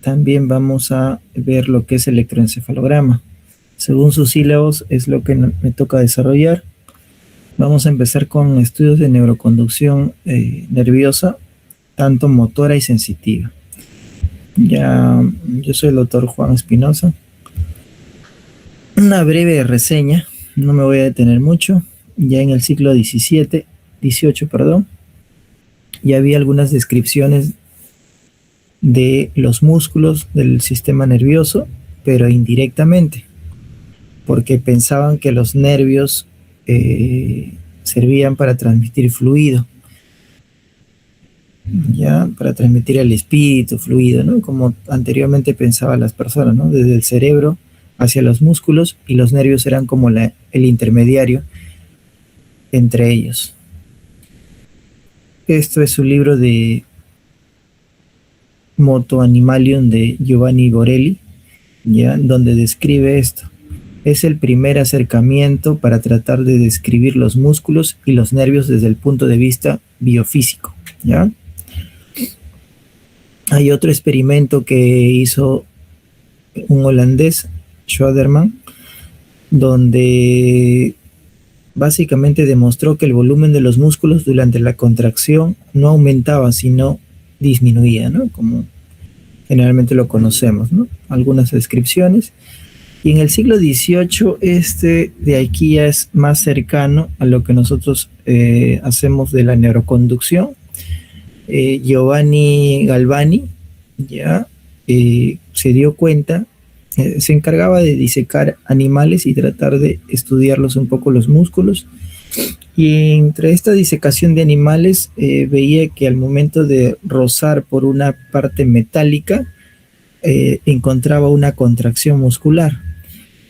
también vamos a ver lo que es electroencefalograma. Según sus sílabos es lo que me toca desarrollar. Vamos a empezar con estudios de neuroconducción nerviosa, tanto motora y sensitiva. Ya, yo soy el doctor Juan Espinosa. Una breve reseña, no me voy a detener mucho. Ya en el siglo XVIII, perdón, ya había algunas descripciones de los músculos del sistema nervioso, pero indirectamente, porque pensaban que los nervios servían para transmitir fluido, ya para transmitir el espíritu, fluido, ¿no? Como anteriormente pensaban las personas, ¿no? Desde el cerebro hacia los músculos, y los nervios eran como el intermediario entre ellos. Esto es un libro de Moto Animalium de Giovanni Borelli, ¿ya? Donde describe esto. Es el primer acercamiento para tratar de describir los músculos y los nervios desde el punto de vista biofísico, ¿ya? Hay otro experimento que hizo un holandés, Schwaderman, donde básicamente demostró que el volumen de los músculos durante la contracción no aumentaba, sino disminuía, ¿no? Como generalmente lo conocemos, ¿no? Algunas descripciones. Y en el siglo XVIII, este de aquí ya es más cercano a lo que nosotros hacemos de la neuroconducción. Giovanni Galvani ya se dio cuenta, se encargaba de disecar animales y tratar de estudiarlos un poco los músculos, y entre esta disecación de animales veía que al momento de rozar por una parte metálica encontraba una contracción muscular.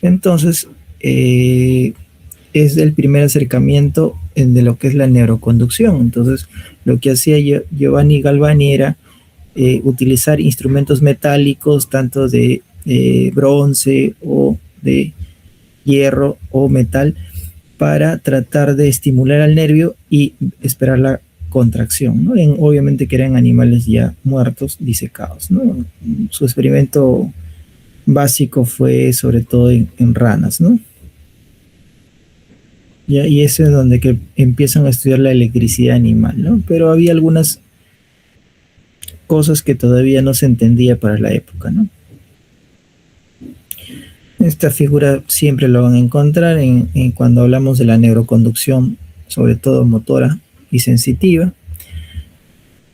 Entonces es el primer acercamiento de lo que es la neuroconducción. Entonces lo que hacía Giovanni Galvani era utilizar instrumentos metálicos, tanto de bronce o de hierro o metal, para tratar de estimular al nervio y esperar la contracción, ¿no? Obviamente que eran animales ya muertos, disecados, ¿no? Su experimento básico fue sobre todo en ranas, ¿no? Y eso es donde que empiezan a estudiar la electricidad animal, ¿no? Pero había algunas cosas que todavía no se entendía para la época, ¿no? Esta figura siempre lo van a encontrar en cuando hablamos de la neuroconducción, sobre todo motora y sensitiva.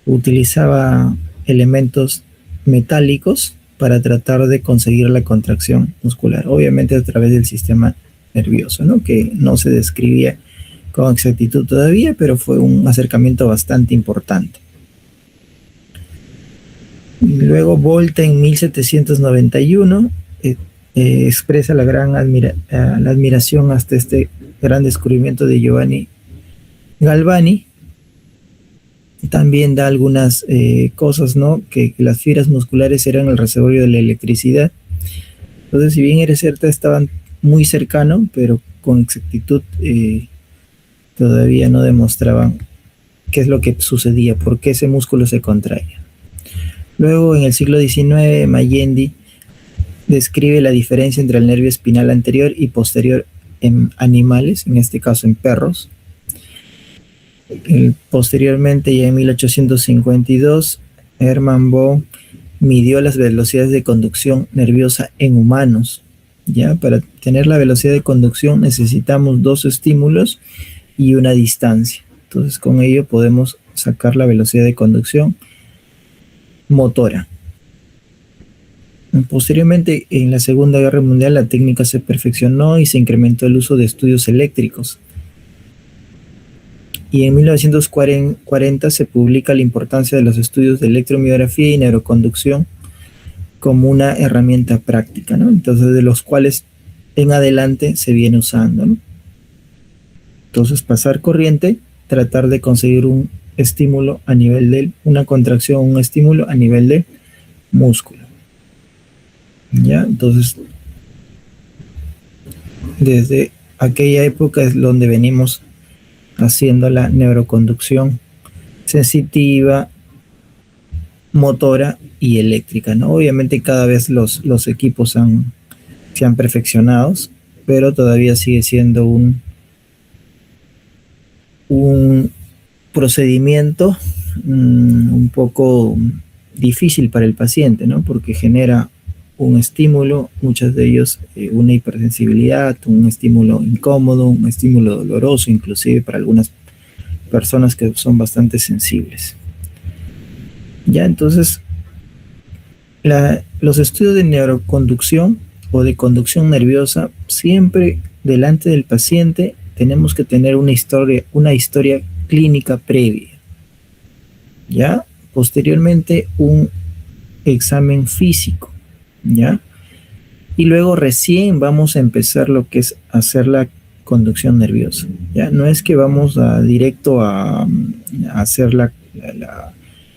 Utilizaba elementos metálicos para tratar de conseguir la contracción muscular, obviamente a través del sistema nervioso, ¿no? Que no se describía con exactitud todavía, pero fue un acercamiento bastante importante. Luego Volta en 1791 expresa la gran la admiración hasta este gran descubrimiento de Giovanni Galvani. También da algunas cosas, ¿no? Que las fibras musculares eran el reservorio de la electricidad. Entonces, si bien era cierto, estaban muy cercanos, pero con exactitud todavía no demostraban qué es lo que sucedía, por qué ese músculo se contraía. Luego, en el siglo XIX, Mayendi describe la diferencia entre el nervio espinal anterior y posterior en animales, en este caso en perros. Posteriormente, ya en 1852, Hermann Bohm midió las velocidades de conducción nerviosa en humanos. Ya, para tener la velocidad de conducción necesitamos dos estímulos y una distancia. Entonces, con ello podemos sacar la velocidad de conducción motora. Posteriormente, en la Segunda Guerra Mundial, la técnica se perfeccionó y se incrementó el uso de estudios eléctricos. Y en 1940 se publica la importancia de los estudios de electromiografía y neuroconducción como una herramienta práctica, ¿no? Entonces, de los cuales en adelante se viene usando, ¿no? Entonces, pasar corriente, tratar de conseguir un estímulo a nivel de una contracción, un estímulo a nivel de músculo. ¿Ya? Entonces, desde aquella época es donde venimos haciendo la neuroconducción sensitiva motora y eléctrica, ¿no? Obviamente cada vez los equipos se han perfeccionado, pero todavía sigue siendo un procedimiento un poco difícil para el paciente, ¿no? Porque genera un estímulo, muchos de ellos una hipersensibilidad, un estímulo incómodo, un estímulo doloroso, inclusive para algunas personas que son bastante sensibles. Ya, entonces, los estudios de neuroconducción o de conducción nerviosa, siempre delante del paciente tenemos que tener una historia clínica previa. ¿Ya? Posteriormente un examen físico, ¿ya? Y luego recién vamos a empezar lo que es hacer la conducción nerviosa, ¿ya? No es que vamos directo a hacer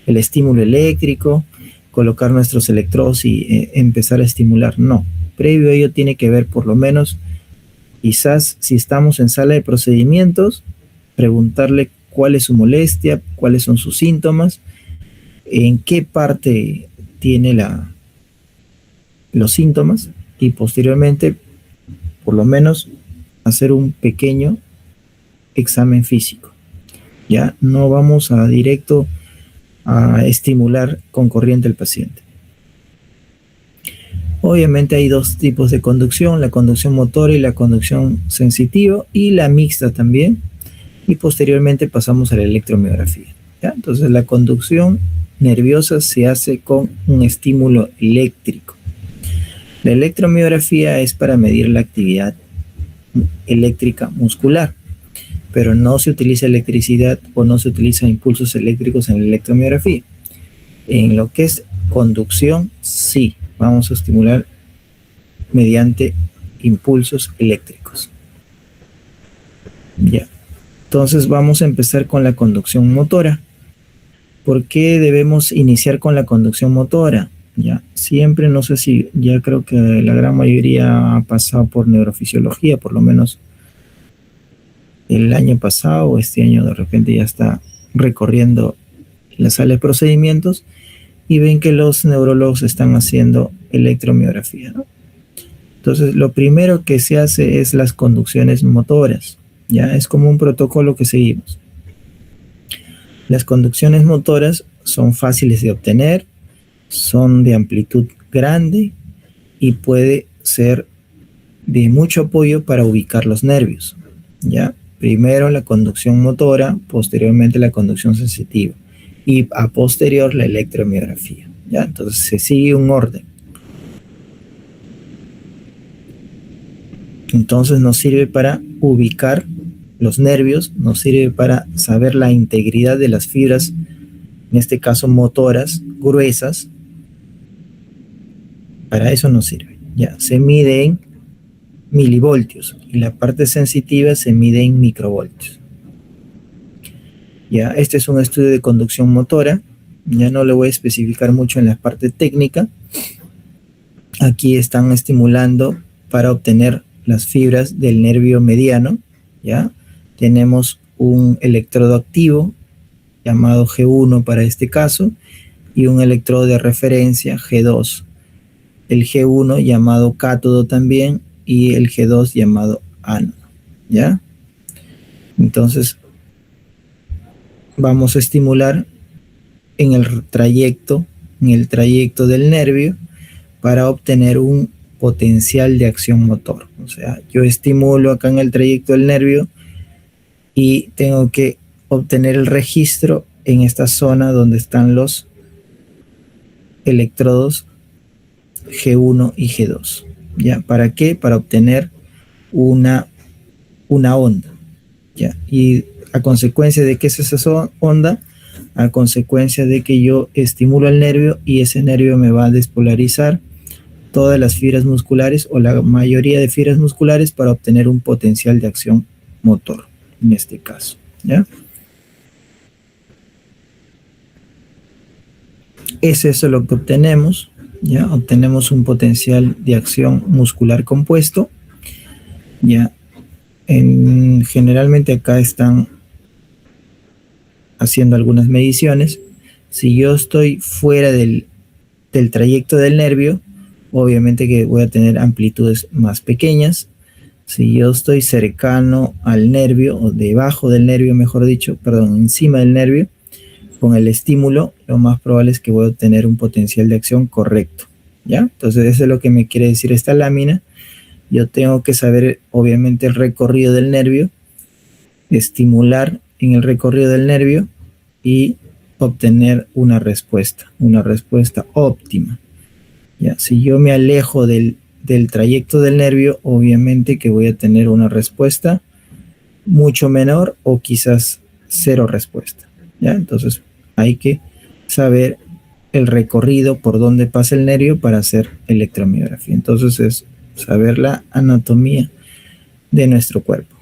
el estímulo eléctrico, colocar nuestros electrodos y empezar a estimular, no. Previo a ello tiene que ver por lo menos, quizás si estamos en sala de procedimientos, preguntarle cuál es su molestia, cuáles son sus síntomas, en qué parte tiene los síntomas y posteriormente, por lo menos, hacer un pequeño examen físico. Ya no vamos a directo a estimular con corriente al paciente. Obviamente hay dos tipos de conducción, la conducción motora y la conducción sensitiva, y la mixta también, y posteriormente pasamos a la electromiografía. ¿Ya? Entonces la conducción nerviosa se hace con un estímulo eléctrico. La electromiografía es para medir la actividad eléctrica muscular, pero no se utiliza electricidad o no se utilizan impulsos eléctricos en la electromiografía. En lo que es conducción, sí, vamos a estimular mediante impulsos eléctricos. Ya. Entonces vamos a empezar con la conducción motora. ¿Por qué debemos iniciar con la conducción motora? Ya, siempre, no sé si, ya creo que la gran mayoría ha pasado por neurofisiología, por lo menos el año pasado o este año de repente ya está recorriendo la sala de procedimientos y ven que los neurólogos están haciendo electromiografía, ¿no? Entonces, lo primero que se hace es las conducciones motoras, ya es como un protocolo que seguimos. Las conducciones motoras son fáciles de obtener, son de amplitud grande y puede ser de mucho apoyo para ubicar los nervios, ¿ya? Primero la conducción motora, posteriormente la conducción sensitiva y a posterior la electromiografía, ¿ya? Entonces se sigue un orden. Entonces nos sirve para ubicar los nervios, nos sirve para saber la integridad de las fibras, en este caso motoras, gruesas. Para eso nos sirve. Ya, se mide en milivoltios y la parte sensitiva se mide en microvoltios. Ya, este es un estudio de conducción motora. Ya no le voy a especificar mucho en la parte técnica. Aquí están estimulando para obtener las fibras del nervio mediano. Ya, tenemos un electrodo activo llamado G1 para este caso y un electrodo de referencia G2. El G1 llamado cátodo también y el G2 llamado ánodo, ¿ya? Entonces vamos a estimular en el trayecto del nervio para obtener un potencial de acción motor. O sea, yo estimulo acá en el trayecto del nervio y tengo que obtener el registro en esta zona donde están los electrodos G1 y G2. ¿Ya? ¿Para qué? Para obtener una onda. ¿Ya? Y a consecuencia de que es esa onda, a consecuencia de que yo estimulo el nervio y ese nervio me va a despolarizar todas las fibras musculares o la mayoría de fibras musculares para obtener un potencial de acción motor, en este caso. ¿Ya? Es eso lo que obtenemos. Ya obtenemos un potencial de acción muscular compuesto. Ya generalmente acá están haciendo algunas mediciones. Si yo estoy fuera del trayecto del nervio, obviamente que voy a tener amplitudes más pequeñas. Si yo estoy cercano al nervio, o debajo del nervio, mejor dicho, perdón, encima del nervio, con el estímulo, lo más probable es que voy a tener un potencial de acción correcto, ¿ya? Entonces, eso es lo que me quiere decir esta lámina. Yo tengo que saber, obviamente, el recorrido del nervio, estimular en el recorrido del nervio y obtener una respuesta óptima. ¿Ya? Si yo me alejo del trayecto del nervio, obviamente que voy a tener una respuesta mucho menor o quizás cero respuesta. ¿Ya? Entonces hay que saber el recorrido por donde pasa el nervio para hacer electromiografía. Entonces es saber la anatomía de nuestro cuerpo.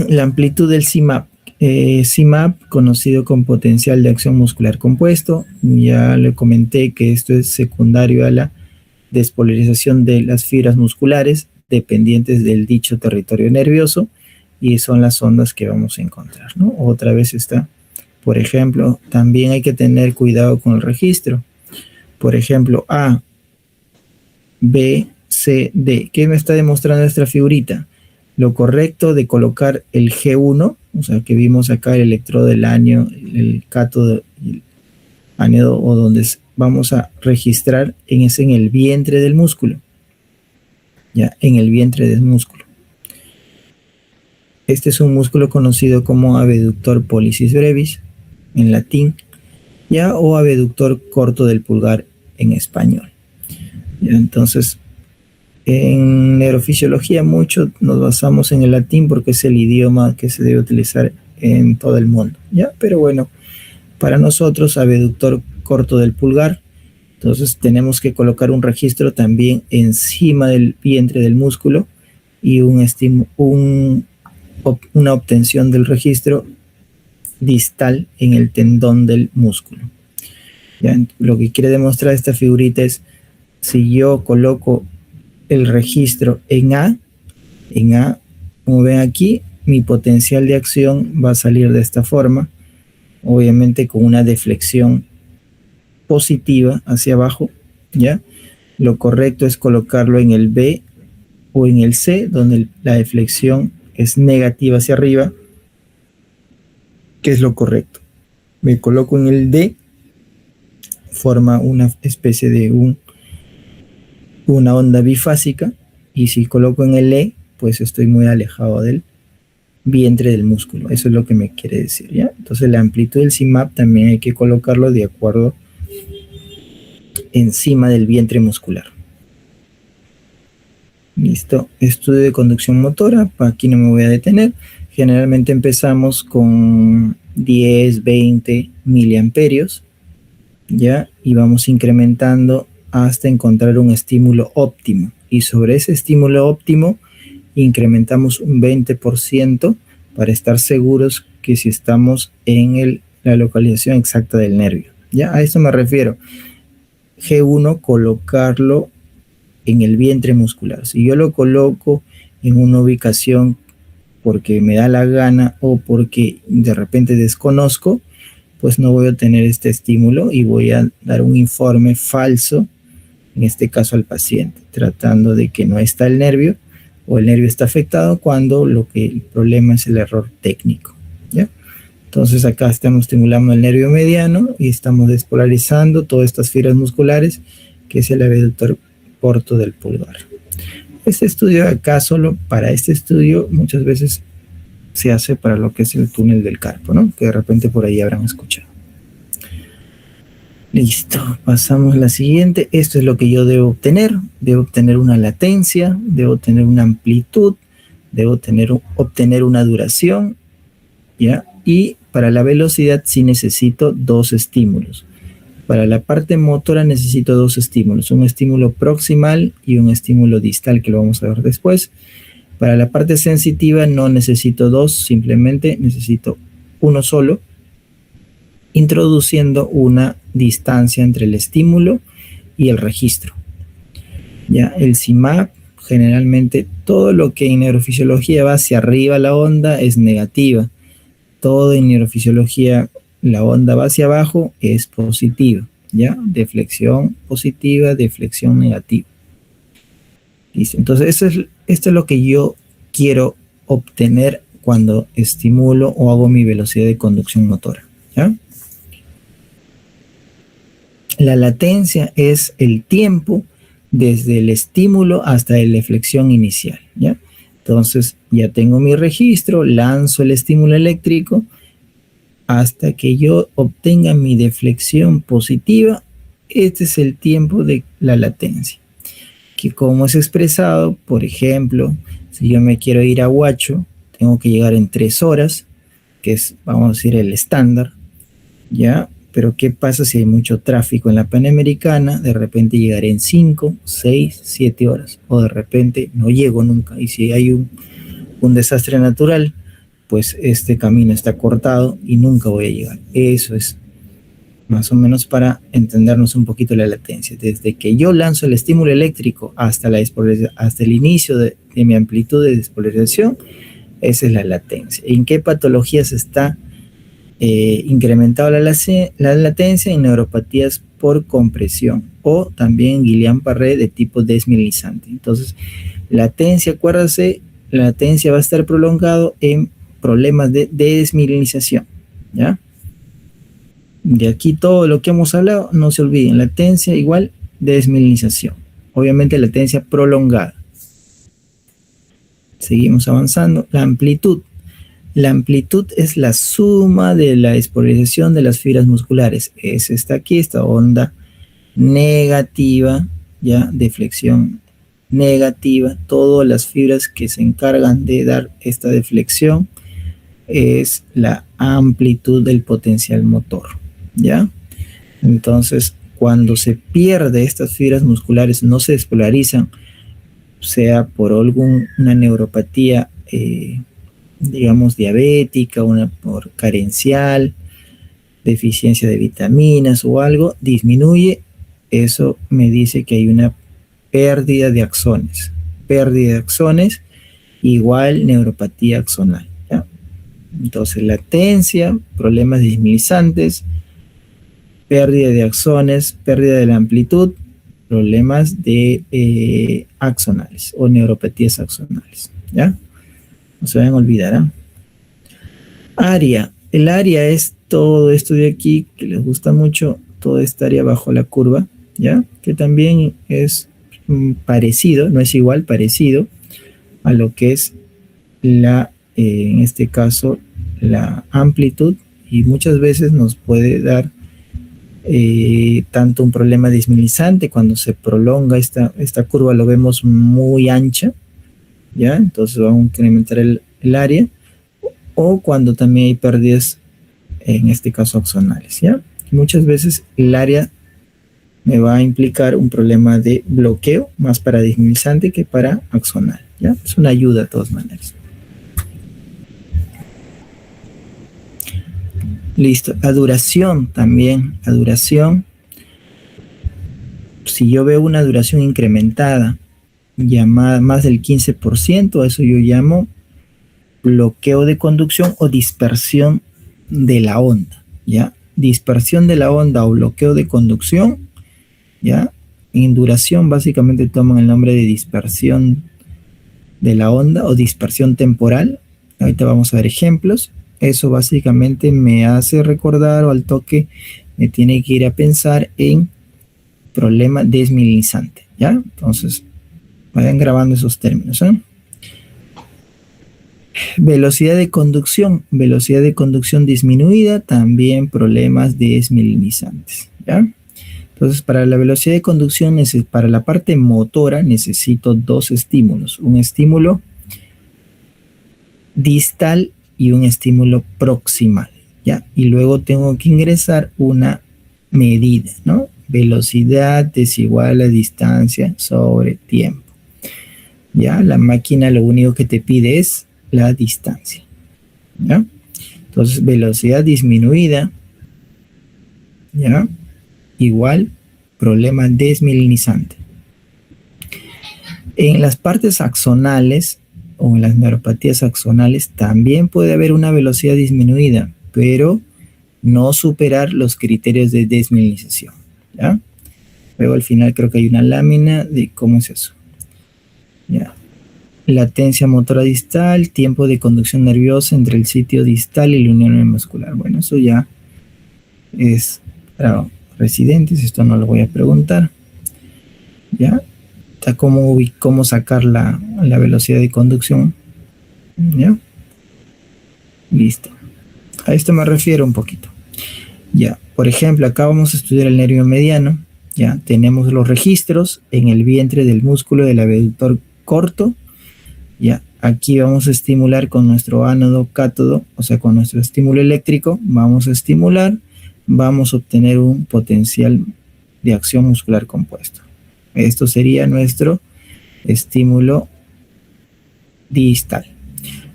La amplitud del CMAP. CMAP, conocido con potencial de acción muscular compuesto, ya le comenté que esto es secundario a la despolarización de las fibras musculares dependientes del dicho territorio nervioso, y son las ondas que vamos a encontrar, ¿no? Otra vez está, por ejemplo, también hay que tener cuidado con el registro. Por ejemplo, A, B, C, D. ¿Qué me está demostrando nuestra figurita? Lo correcto de colocar el G1, o sea, que vimos acá el electrodo del ánodo, el cátodo, el ánodo, o donde vamos a registrar en el vientre del músculo. Ya, en el vientre del músculo. Este es un músculo conocido como abductor pollicis brevis en latín, ya, o abductor corto del pulgar en español. Ya, entonces, en neurofisiología mucho nos basamos en el latín porque es el idioma que se debe utilizar en todo el mundo, ¿ya? Pero bueno, para nosotros, abductor corto del pulgar, entonces tenemos que colocar un registro también encima del vientre del músculo y una obtención del registro distal en el tendón del músculo. ¿Ya? Lo que quiere demostrar esta figurita es, si yo coloco el registro en A, como ven aquí, mi potencial de acción va a salir de esta forma, obviamente con una deflexión positiva hacia abajo, ¿ya? Lo correcto es colocarlo en el B o en el C, donde la deflexión es negativa hacia arriba, que es lo correcto. Me coloco en el D, forma una especie de una onda bifásica, y si coloco en el E, pues estoy muy alejado del vientre del músculo. Eso es lo que me quiere decir, ¿ya? Entonces la amplitud del CMAP también hay que colocarlo de acuerdo encima del vientre muscular. Listo. Estudio de conducción motora. Aquí no me voy a detener. Generalmente empezamos con 10, 20 miliamperios, ¿ya? Y vamos incrementando hasta encontrar un estímulo óptimo. Y sobre ese estímulo óptimo incrementamos un 20% para estar seguros que si estamos en la localización exacta del nervio, ¿ya? A esto me refiero. G1, colocarlo en el vientre muscular. Si yo lo coloco en una ubicación porque me da la gana o porque de repente desconozco, pues no voy a tener este estímulo y voy a dar un informe falso, en este caso al paciente, tratando de que no está el nervio o el nervio está afectado, cuando el problema es el error técnico, ¿ya? Entonces acá estamos estimulando el nervio mediano y estamos despolarizando todas estas fibras musculares, que es el abductor corto del pulgar. Este estudio acá, solo para este estudio, muchas veces se hace para lo que es el túnel del carpo, ¿no? Que de repente por ahí habrán escuchado. Listo, pasamos a la siguiente. Esto es lo que yo debo obtener. Debo obtener una latencia, debo obtener una amplitud, debo obtener una duración, ¿ya? Y para la velocidad sí necesito dos estímulos. Para la parte motora necesito dos estímulos, un estímulo proximal y un estímulo distal, que lo vamos a ver después. Para la parte sensitiva no necesito dos, simplemente necesito uno solo, introduciendo una distancia entre el estímulo y el registro. Ya, el CMAP, generalmente todo lo que en neurofisiología va hacia arriba la onda es negativa. todo en neurofisiología, la onda va hacia abajo, es positiva, ¿ya? Deflexión positiva, deflexión negativa. ¿Listo? Entonces, esto es lo que yo quiero obtener cuando estimulo o hago mi velocidad de conducción motora, ¿ya? La latencia es el tiempo desde el estímulo hasta la deflexión inicial, ¿ya? Entonces, ya tengo mi registro, lanzo el estímulo eléctrico hasta que yo obtenga mi deflexión positiva. Este es el tiempo de la latencia, que como es expresado, por ejemplo, si yo me quiero ir a Huacho, tengo que llegar en 3 horas, que es, vamos a decir, el estándar, ¿ya? Pero ¿qué pasa si hay mucho tráfico en la Panamericana? De repente llegaré en 5, 6, 7 horas, o de repente no llego nunca, y si hay un desastre natural, pues este camino está cortado y nunca voy a llegar. Eso es más o menos para entendernos un poquito la latencia. Desde que yo lanzo el estímulo eléctrico hasta el inicio de mi amplitud de despolarización, esa es la latencia. ¿En qué patologías está incrementada la latencia? En neuropatías por compresión o también Guillain-Barré de tipo desmielinizante. Entonces, latencia, acuérdense, la latencia va a estar prolongado en problemas de desmielinización, ¿ya? De aquí todo lo que hemos hablado, no se olviden, latencia igual desmielinización. Obviamente latencia prolongada. Seguimos avanzando. La amplitud. La amplitud es la suma de la despolarización de las fibras musculares. Es esta aquí, esta onda negativa, ya, deflexión negativa. Todas las fibras que se encargan de dar esta deflexión es la amplitud del potencial motor, ¿ya? Entonces, cuando se pierde estas fibras musculares, no se despolarizan, sea por una neuropatía, digamos, diabética, por carencial, deficiencia de vitaminas o algo, disminuye. Eso me dice que hay una pérdida de axones. Pérdida de axones igual neuropatía axonal, ¿ya? Entonces, latencia, problemas desmielizantes, pérdida de axones, pérdida de la amplitud, problemas de axonales o neuropatías axonales, ¿ya? No se vayan a olvidar, ¿eh? Área. El área es todo esto de aquí que les gusta mucho, toda esta área bajo la curva, ¿ya? Que también es parecido, no es igual, parecido a lo que es en este caso, la amplitud, y muchas veces nos puede dar tanto un problema desmielizante cuando se prolonga esta curva, lo vemos muy ancha, ¿ya? Entonces vamos a incrementar el área, o cuando también hay pérdidas, en este caso axonales, ¿ya? Muchas veces el área me va a implicar un problema de bloqueo, más para desmielizante que para axonal, ¿ya? Es una ayuda de todas maneras. Listo, la duración también, la duración, si yo veo una duración incrementada, llamada más del 15%, eso yo llamo bloqueo de conducción o dispersión de la onda, ¿ya? Dispersión de la onda o bloqueo de conducción, ¿ya? En duración básicamente toman el nombre de dispersión de la onda o dispersión temporal. Ahorita vamos a ver ejemplos. Eso básicamente me hace recordar, o al toque me tiene que ir a pensar en problema desmielinizante, ¿ya? Entonces, vayan grabando esos términos, ¿eh? Velocidad de conducción disminuida, también problemas desmielinizantes, ¿ya? Entonces, para la velocidad de conducción, para la parte motora, necesito 2 estímulos. Un estímulo distal y un estímulo proximal, ¿ya? Y luego tengo que ingresar una medida, ¿no? Velocidad es igual a distancia sobre tiempo, ¿ya? La máquina lo único que te pide es la distancia, ¿ya? Entonces, velocidad disminuida, ¿ya? Igual problema desmielinizante. En las partes axonales, o en las neuropatías axonales también puede haber una velocidad disminuida, pero no superar los criterios de desmielinización, ¿ya? Luego al final creo que hay una lámina de cómo es eso, ¿ya? Latencia motora distal, tiempo de conducción nerviosa entre el sitio distal y la unión muscular. Bueno, eso ya es para residentes, esto no lo voy a preguntar, ¿ya? Está cómo sacar la velocidad de conducción, ¿ya? Listo. A esto me refiero un poquito. Ya, por ejemplo, acá vamos a estudiar el nervio mediano. Ya, tenemos los registros en el vientre del músculo del abductor corto. Ya, aquí vamos a estimular con nuestro ánodo cátodo, o sea, con nuestro estímulo eléctrico, vamos a estimular, vamos a obtener un potencial de acción muscular compuesto. Esto sería nuestro estímulo distal.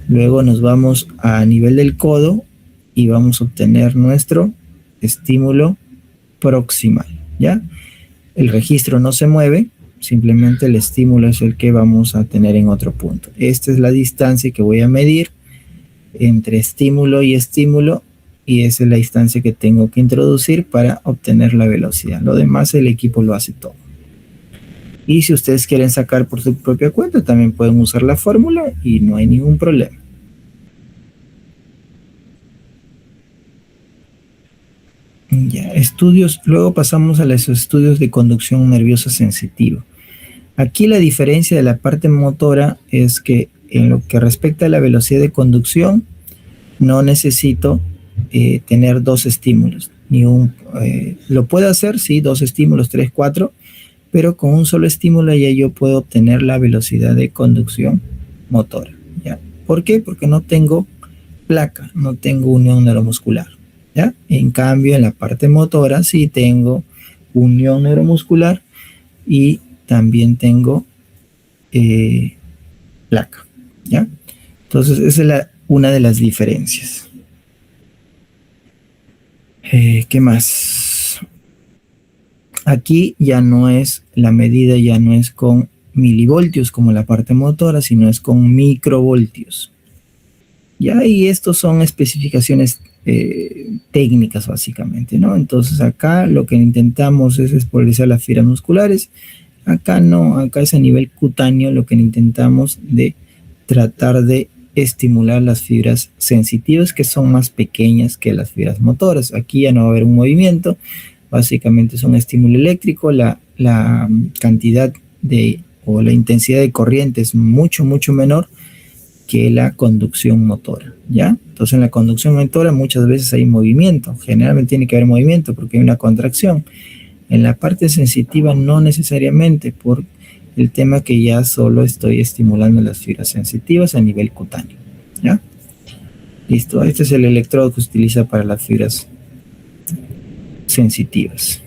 Luego nos vamos a nivel del codo y vamos a obtener nuestro estímulo proximal, ¿ya? El registro no se mueve, simplemente el estímulo es el que vamos a tener en otro punto. Esta es la distancia que voy a medir entre estímulo y esa es la distancia que tengo que introducir para obtener la velocidad. Lo demás el equipo lo hace todo. Y si ustedes quieren sacar por su propia cuenta, también pueden usar la fórmula y no hay ningún problema. Ya, estudios, luego pasamos a los estudios de conducción nerviosa sensitiva. Aquí la diferencia de la parte motora es que en lo que respecta a la velocidad de conducción, no necesito tener dos estímulos. Lo puedo hacer, sí, dos estímulos, 3, 4, pero con un solo estímulo ya yo puedo obtener la velocidad de conducción motora, ¿ya? ¿Por qué? Porque no tengo placa, no tengo unión neuromuscular, ¿ya? En cambio, en la parte motora sí tengo unión neuromuscular y también tengo placa, ¿ya? Entonces, esa es una de las diferencias. ¿Qué más? Aquí ya no es, la medida ya no es con milivoltios como la parte motora, sino es con microvoltios. Ya, y estos son especificaciones técnicas básicamente, ¿no? Entonces acá lo que intentamos es espolarizar las fibras musculares. Acá no, acá es a nivel cutáneo lo que intentamos de tratar de estimular las fibras sensitivas que son más pequeñas que las fibras motoras. Aquí ya no va a haber un movimiento, básicamente es un estímulo eléctrico, la cantidad o la intensidad de corriente es mucho menor que la conducción motora, ¿ya? Entonces en la conducción motora muchas veces hay movimiento, generalmente tiene que haber movimiento porque hay una contracción. En la parte sensitiva no necesariamente, por el tema que ya solo estoy estimulando las fibras sensitivas a nivel cutáneo, ¿ya? Listo, este es el electrodo que se utiliza para las fibras sensitivas.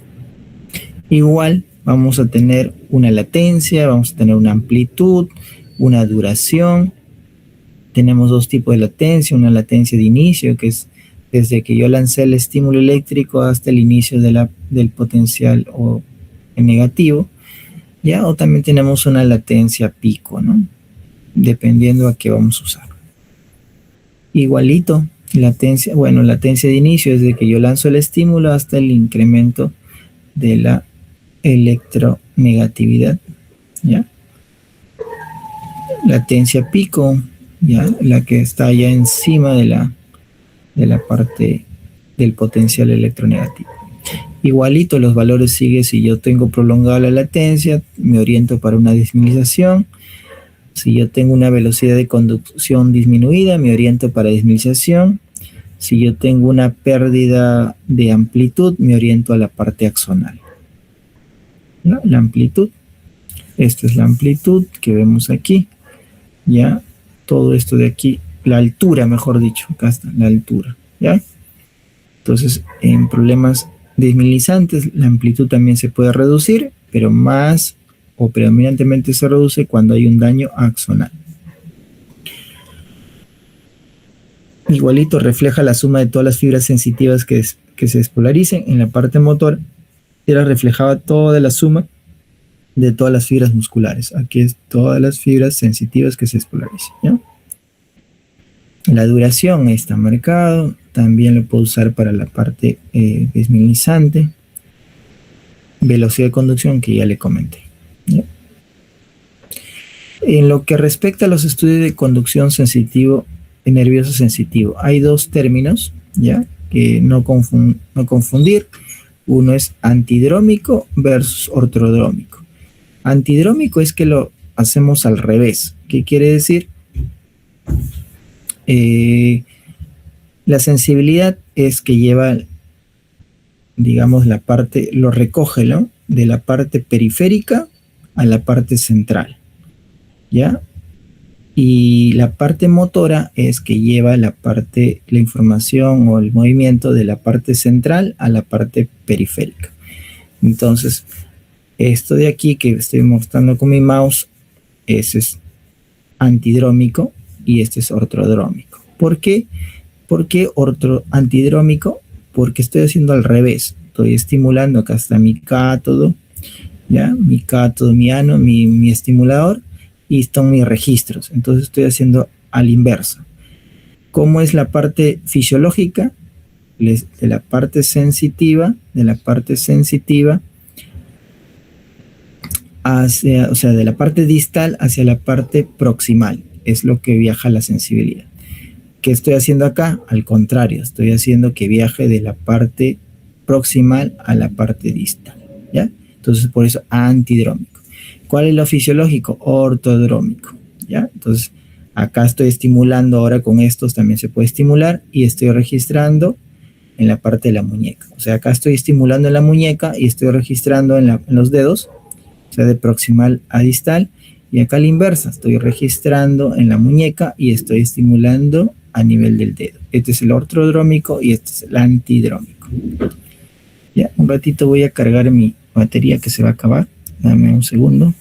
Igual vamos a tener una latencia, vamos a tener una amplitud, una duración. Tenemos dos tipos de latencia, una latencia de inicio, que es desde que yo lancé el estímulo eléctrico hasta el inicio del potencial negativo, ¿ya? O también tenemos una latencia pico, ¿no? Dependiendo a qué vamos a usar. Igualito, latencia de inicio es desde que yo lanzo el estímulo hasta el incremento de la electronegatividad, ¿ya? Latencia pico, ¿ya? La que está ya encima de la parte del potencial electronegativo. Igualito los valores siguen. Si yo tengo prolongada la latencia, me oriento para una desmilinización. Si yo tengo una velocidad de conducción disminuida, me oriento para desmilinización. Si yo tengo una pérdida de amplitud, me oriento a la parte axonal, ¿no? La amplitud, esta es la amplitud que vemos aquí, ¿ya? Todo esto de aquí, la altura, mejor dicho, acá está, la altura, ¿ya? Entonces, en problemas desmilinizantes, la amplitud también se puede reducir, pero más o predominantemente se reduce cuando hay un daño axonal. Igualito refleja la suma de todas las fibras sensitivas que se despolaricen. En la parte motor era reflejada toda la suma de todas las fibras musculares. Aquí es todas las fibras sensitivas que se despolarizan, ¿ya? La duración está marcado, también lo puedo usar para la parte desmielizante. Velocidad de conducción que ya le comenté, ¿ya? En lo que respecta a los estudios de conducción sensitivo y nervioso sensitivo, hay dos términos, ¿ya? Que no confundir. Uno es antidrómico versus ortodrómico. Antidrómico es que lo hacemos al revés. ¿Qué quiere decir? La sensibilidad es que lleva, digamos, la parte, lo recoge, ¿no? De la parte periférica a la parte central, ¿ya? Y la parte motora es que lleva la información o el movimiento de la parte central a la parte periférica. Entonces, esto de aquí que estoy mostrando con mi mouse, ese es antidrómico y este es ortodrómico. ¿Por qué? ¿Por qué antidrómico? Porque estoy haciendo al revés. Estoy estimulando, acá está mi cátodo, ¿ya? Mi cátodo, mi ano, mi estimulador, y están mis registros. Entonces estoy haciendo al inverso. ¿Cómo es la parte fisiológica? De la parte sensitiva, hacia, o sea, de la parte distal hacia la parte proximal. Es lo que viaja la sensibilidad. ¿Qué estoy haciendo acá? Al contrario, estoy haciendo que viaje de la parte proximal a la parte distal, ¿ya? Entonces, por eso antidrómico. ¿Cuál es lo fisiológico? Ortodrómico, ¿ya? Entonces, acá estoy estimulando, ahora con estos también se puede estimular, y estoy registrando en la parte de la muñeca. O sea, acá estoy estimulando en la muñeca y estoy registrando en los dedos, o sea, de proximal a distal, y acá a la inversa, estoy registrando en la muñeca y estoy estimulando a nivel del dedo. Este es el ortodrómico y este es el antidrómico. Ya, un ratito voy a cargar mi batería que se va a acabar. Dame un segundo.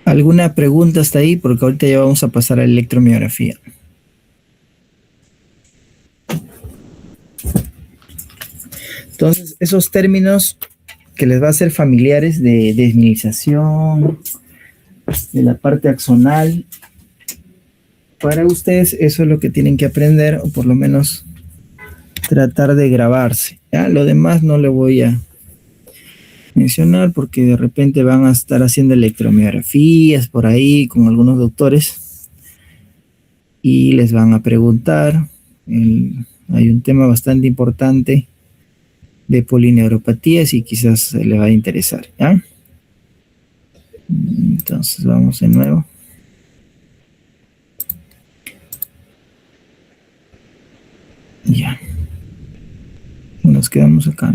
¿Alguna pregunta hasta ahí? Porque ahorita ya vamos a pasar a la electromiografía. Entonces, esos términos que les va a ser familiares de desmielización, de la parte axonal, para ustedes eso es lo que tienen que aprender, o por lo menos tratar de grabarse, ¿ya? Lo demás no le voy a mencionar porque de repente van a estar haciendo electromiografías por ahí con algunos doctores y les van a preguntar. Hay un tema bastante importante de polineuropatías y quizás le va a interesar, ¿ya? Entonces vamos de nuevo. Ya. Nos quedamos acá.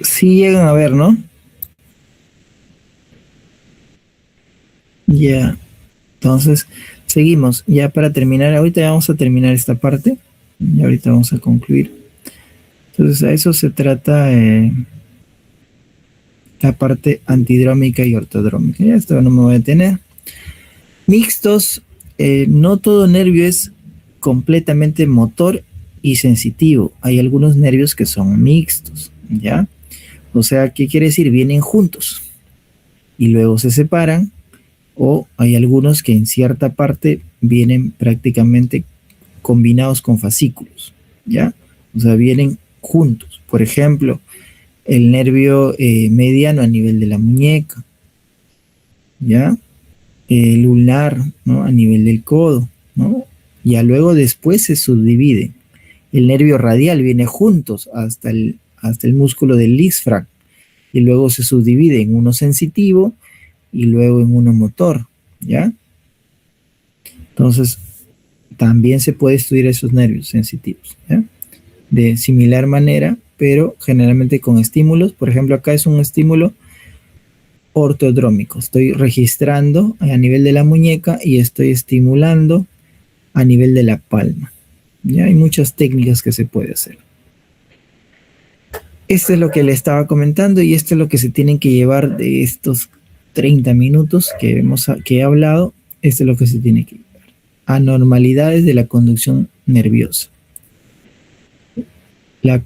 Sí llegan a ver, ¿no? Ya. Entonces, seguimos. Ya para terminar, ahorita ya vamos a terminar esta parte. Y ahorita vamos a concluir. Entonces, a eso se trata la parte antidrómica y ortodrómica. Ya esto no me voy a detener. Mixtos, no todo nervio es completamente motor y sensitivo. Hay algunos nervios que son mixtos, ¿ya? O sea, ¿qué quiere decir? Vienen juntos y luego se separan, o hay algunos que en cierta parte vienen prácticamente combinados con fascículos, ¿ya? O sea, vienen juntos. Por ejemplo, el nervio mediano a nivel de la muñeca, ¿ya? el ulnar, ¿no? A nivel del codo, ¿no? Ya luego después se subdivide. El nervio radial viene juntos hasta el músculo del isfrac y luego se subdivide en uno sensitivo y luego en uno motor, ¿ya? Entonces, también se puede estudiar esos nervios sensitivos, ¿ya? De similar manera, pero generalmente con estímulos. Por ejemplo, acá es un estímulo ortodrómico. Estoy registrando a nivel de la muñeca y estoy estimulando a nivel de la palma. Ya hay muchas técnicas que se puede hacer. Esto es lo que le estaba comentando y esto es lo que se tienen que llevar de estos 30 minutos que he hablado. Esto es lo que se tiene que llevar. Anormalidades de la conducción nerviosa. La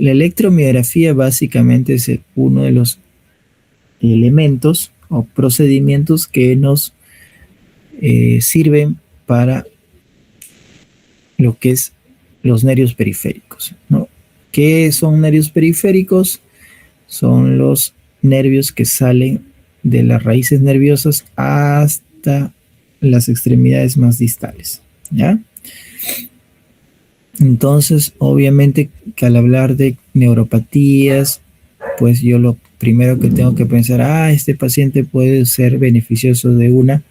electromiografía básicamente es uno de los elementos o procedimientos que nos sirven para lo que es los nervios periféricos, ¿no? ¿Qué son nervios periféricos? Son los nervios que salen de las raíces nerviosas hasta las extremidades más distales, ¿ya? Entonces, obviamente que al hablar de neuropatías, pues yo lo primero que tengo que pensar, este paciente puede ser beneficioso de una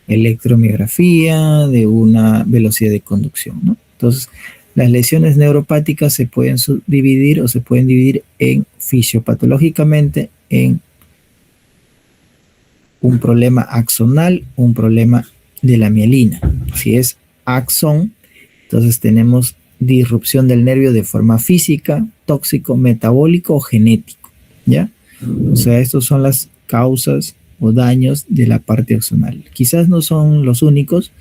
electromiografía, de una velocidad de conducción, ¿no? Entonces, las lesiones neuropáticas se pueden subdividir o se pueden dividir en fisiopatológicamente en un problema axonal, un problema de la mielina. Si es axón, entonces tenemos disrupción del nervio de forma física, tóxico, metabólico o genético, ¿ya? O sea, estas son las causas o daños de la parte axonal. Quizás no son los únicos,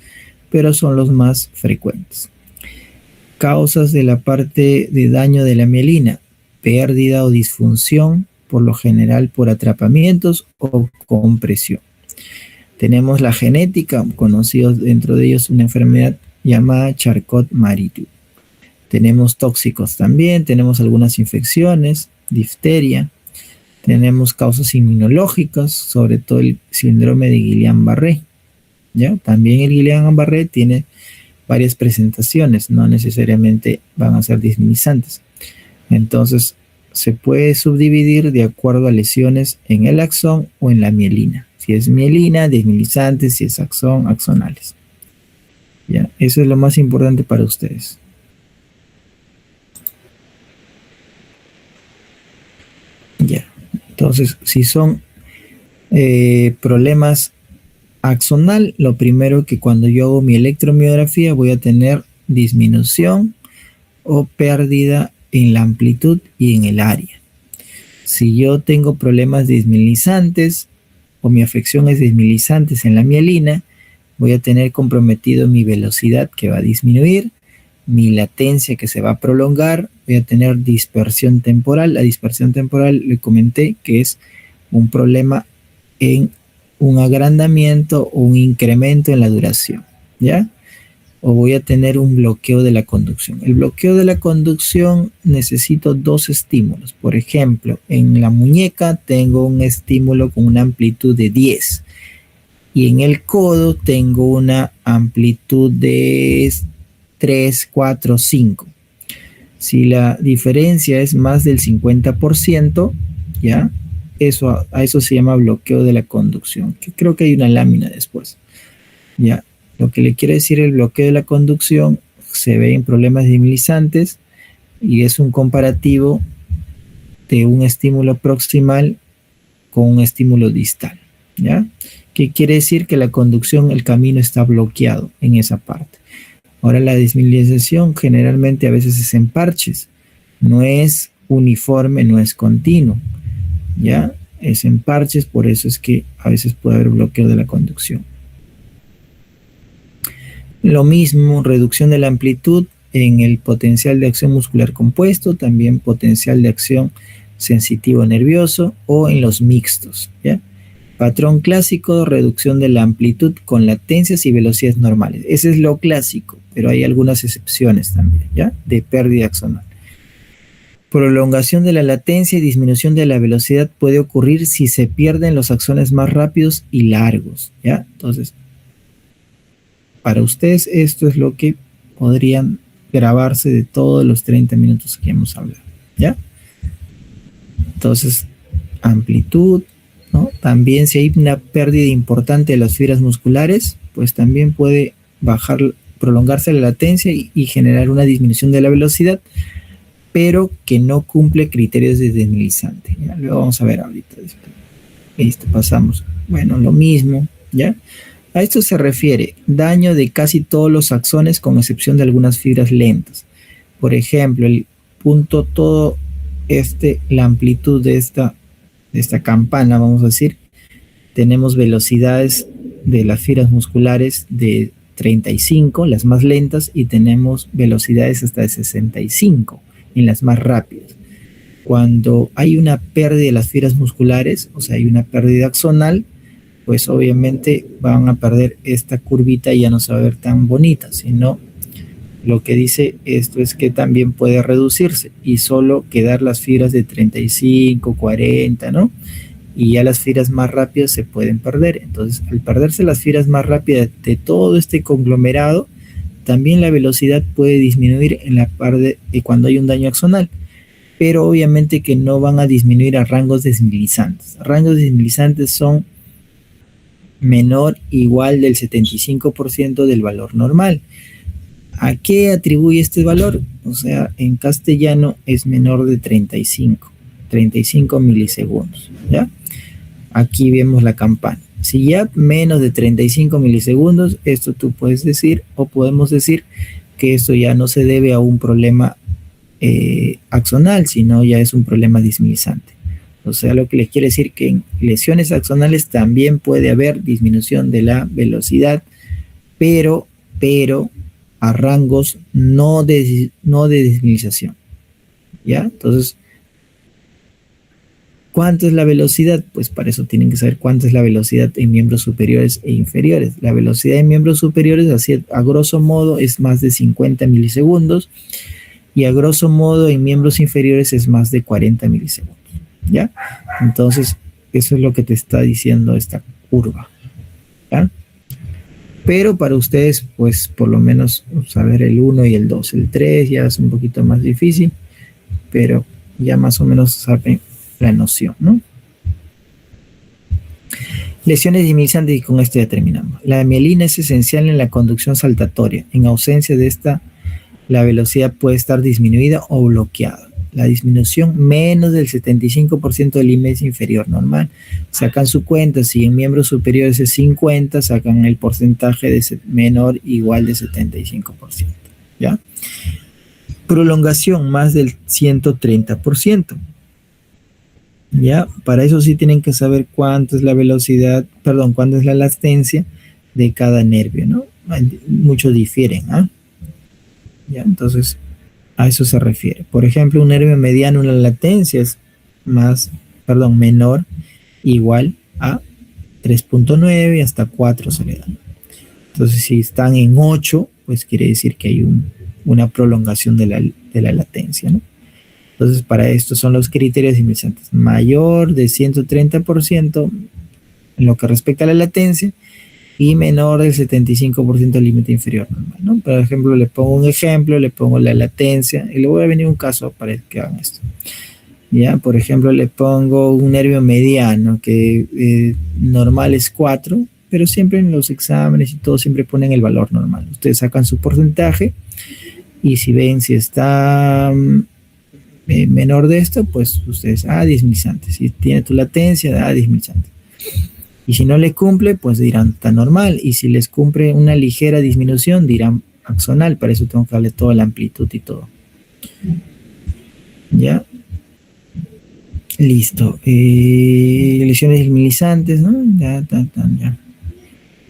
pero son los más frecuentes. Causas de la parte de daño de la mielina: pérdida o disfunción, por lo general por atrapamientos o compresión. Tenemos la genética, conocidos dentro de ellos una enfermedad llamada Charcot-Marie-Tooth. Tenemos tóxicos también, tenemos algunas infecciones, difteria, tenemos causas inmunológicas, sobre todo el síndrome de Guillain-Barré, ¿ya? También el Guillain-Barré tiene varias presentaciones, no necesariamente van a ser desminimizantes. Entonces, se puede subdividir de acuerdo a lesiones en el axón o en la mielina. Si es mielina, desminimizantes; si es axón, axonales. ¿Ya? Eso es lo más importante para ustedes. Ya. Entonces, si son problemas axonal, lo primero que cuando yo hago mi electromiografía voy a tener disminución o pérdida en la amplitud y en el área. Si yo tengo problemas desmielizantes o mi afección es desmielizantes en la mielina, voy a tener comprometido mi velocidad, que va a disminuir, mi latencia, que se va a prolongar, voy a tener dispersión temporal. La dispersión temporal, le comenté que es un problema en un agrandamiento o un incremento en la duración, ¿ya? O voy a tener un bloqueo de la conducción. El bloqueo de la conducción, necesito dos estímulos. Por ejemplo, en la muñeca tengo un estímulo con una amplitud de 10 y en el codo tengo una amplitud de 3, 4, 5. Si la diferencia es más del 50%, ¿ya? A eso se llama bloqueo de la conducción, que creo que hay una lámina después, ¿ya? Lo que le quiere decir el bloqueo de la conducción se ve en problemas desmielizantes y es un comparativo de un estímulo proximal con un estímulo distal, ¿ya? ¿Qué quiere decir? Que la conducción, el camino está bloqueado en esa parte. Ahora, la desmielización generalmente a veces es en parches, no es uniforme, no es continuo, ¿ya? Es en parches, por eso es que a veces puede haber bloqueo de la conducción. Lo mismo, reducción de la amplitud en el potencial de acción muscular compuesto, también potencial de acción sensitivo nervioso o en los mixtos, ¿ya? Patrón clásico, reducción de la amplitud con latencias y velocidades normales. Ese es lo clásico, pero hay algunas excepciones también, ¿ya? De pérdida axonal. Prolongación de la latencia y disminución de la velocidad puede ocurrir si se pierden los axones más rápidos y largos, ¿ya? Entonces, para ustedes esto es lo que podrían grabarse de todos los 30 minutos que hemos hablado, ¿ya? Entonces, amplitud, ¿no? También si hay una pérdida importante de las fibras musculares, pues también puede prolongarse la latencia y generar una disminución de la velocidad, pero que no cumple criterios de desmilizante. ¿Ya? Lo vamos a ver ahorita. Listo, pasamos. Bueno, lo mismo, ¿ya? A esto se refiere daño de casi todos los axones con excepción de algunas fibras lentas. Por ejemplo, el punto todo la amplitud de esta campana, vamos a decir, tenemos velocidades de las fibras musculares de 35, las más lentas, y tenemos velocidades hasta de 65 en las más rápidas. Cuando hay una pérdida de las fibras musculares, o sea, hay una pérdida axonal, pues obviamente van a perder esta curvita y ya no se va a ver tan bonita, sino lo que dice esto es que también puede reducirse y solo quedar las fibras de 35, 40, ¿no? Y ya las fibras más rápidas se pueden perder. Entonces, al perderse las fibras más rápidas de todo este conglomerado, también la velocidad puede disminuir en la parte de cuando hay un daño axonal, pero obviamente que no van a disminuir a rangos desmilizantes. Rangos desmilizantes son menor o igual del 75% del valor normal. ¿A qué atribuye este valor? O sea, en castellano es menor de 35 milisegundos, ¿ya? Aquí vemos la campana. Si ya menos de 35 milisegundos, esto tú puedes decir, o podemos decir que esto ya no se debe a un problema axonal, sino ya es un problema dismilizante. O sea, lo que les quiere decir que en lesiones axonales también puede haber disminución de la velocidad, pero a rangos no de desmilización, ¿ya? Entonces, ¿cuánto es la velocidad? Pues para eso tienen que saber cuánto es la velocidad en miembros superiores e inferiores. La velocidad en miembros superiores, así a grosso modo, es más de 50 milisegundos, y a grosso modo en miembros inferiores es más de 40 milisegundos, ¿ya? Entonces, eso es lo que te está diciendo esta curva, ¿ya? Pero para ustedes, pues por lo menos saber el 1 y el 2. El 3 ya es un poquito más difícil, pero ya más o menos saben la noción, ¿no? Lesiones dismilizantes, y con esto ya terminamos. La mielina es esencial en la conducción saltatoria. En ausencia de esta, la velocidad puede estar disminuida o bloqueada. La disminución menos del 75% del IMES inferior normal. Sacan su cuenta, si en miembros superiores es 50, sacan el porcentaje de menor igual de 75%, ¿ya? Prolongación más del 130%. ¿Ya? Para eso sí tienen que saber cuánto es la velocidad, cuánto es la latencia de cada nervio, ¿no? Muchos difieren, ¿ah? ¿Ya? Entonces, a eso se refiere. Por ejemplo, un nervio mediano, la latencia es menor, igual a 3.9 hasta 4 se le da. Entonces, si están en 8, pues quiere decir que hay una prolongación de la latencia, ¿no? Entonces, para esto son los criterios dismilizantes. Mayor de 130% en lo que respecta a la latencia y menor del 75% del límite inferior normal, ¿no? Por ejemplo, le pongo un ejemplo, le pongo la latencia y le voy a venir un caso para que hagan esto. Ya, por ejemplo, le pongo un nervio mediano que normal es 4, pero siempre en los exámenes y todo siempre ponen el valor normal. Ustedes sacan su porcentaje y si ven si está menor de esto, pues ustedes, dismilizante. Si tiene tu latencia, dismilizante. Y si no le cumple, pues dirán está normal. Y si les cumple una ligera disminución, dirán axonal. Para eso tengo que darle toda la amplitud y todo. ¿Ya? Listo. Lesiones dismilizantes, ¿no? Ya.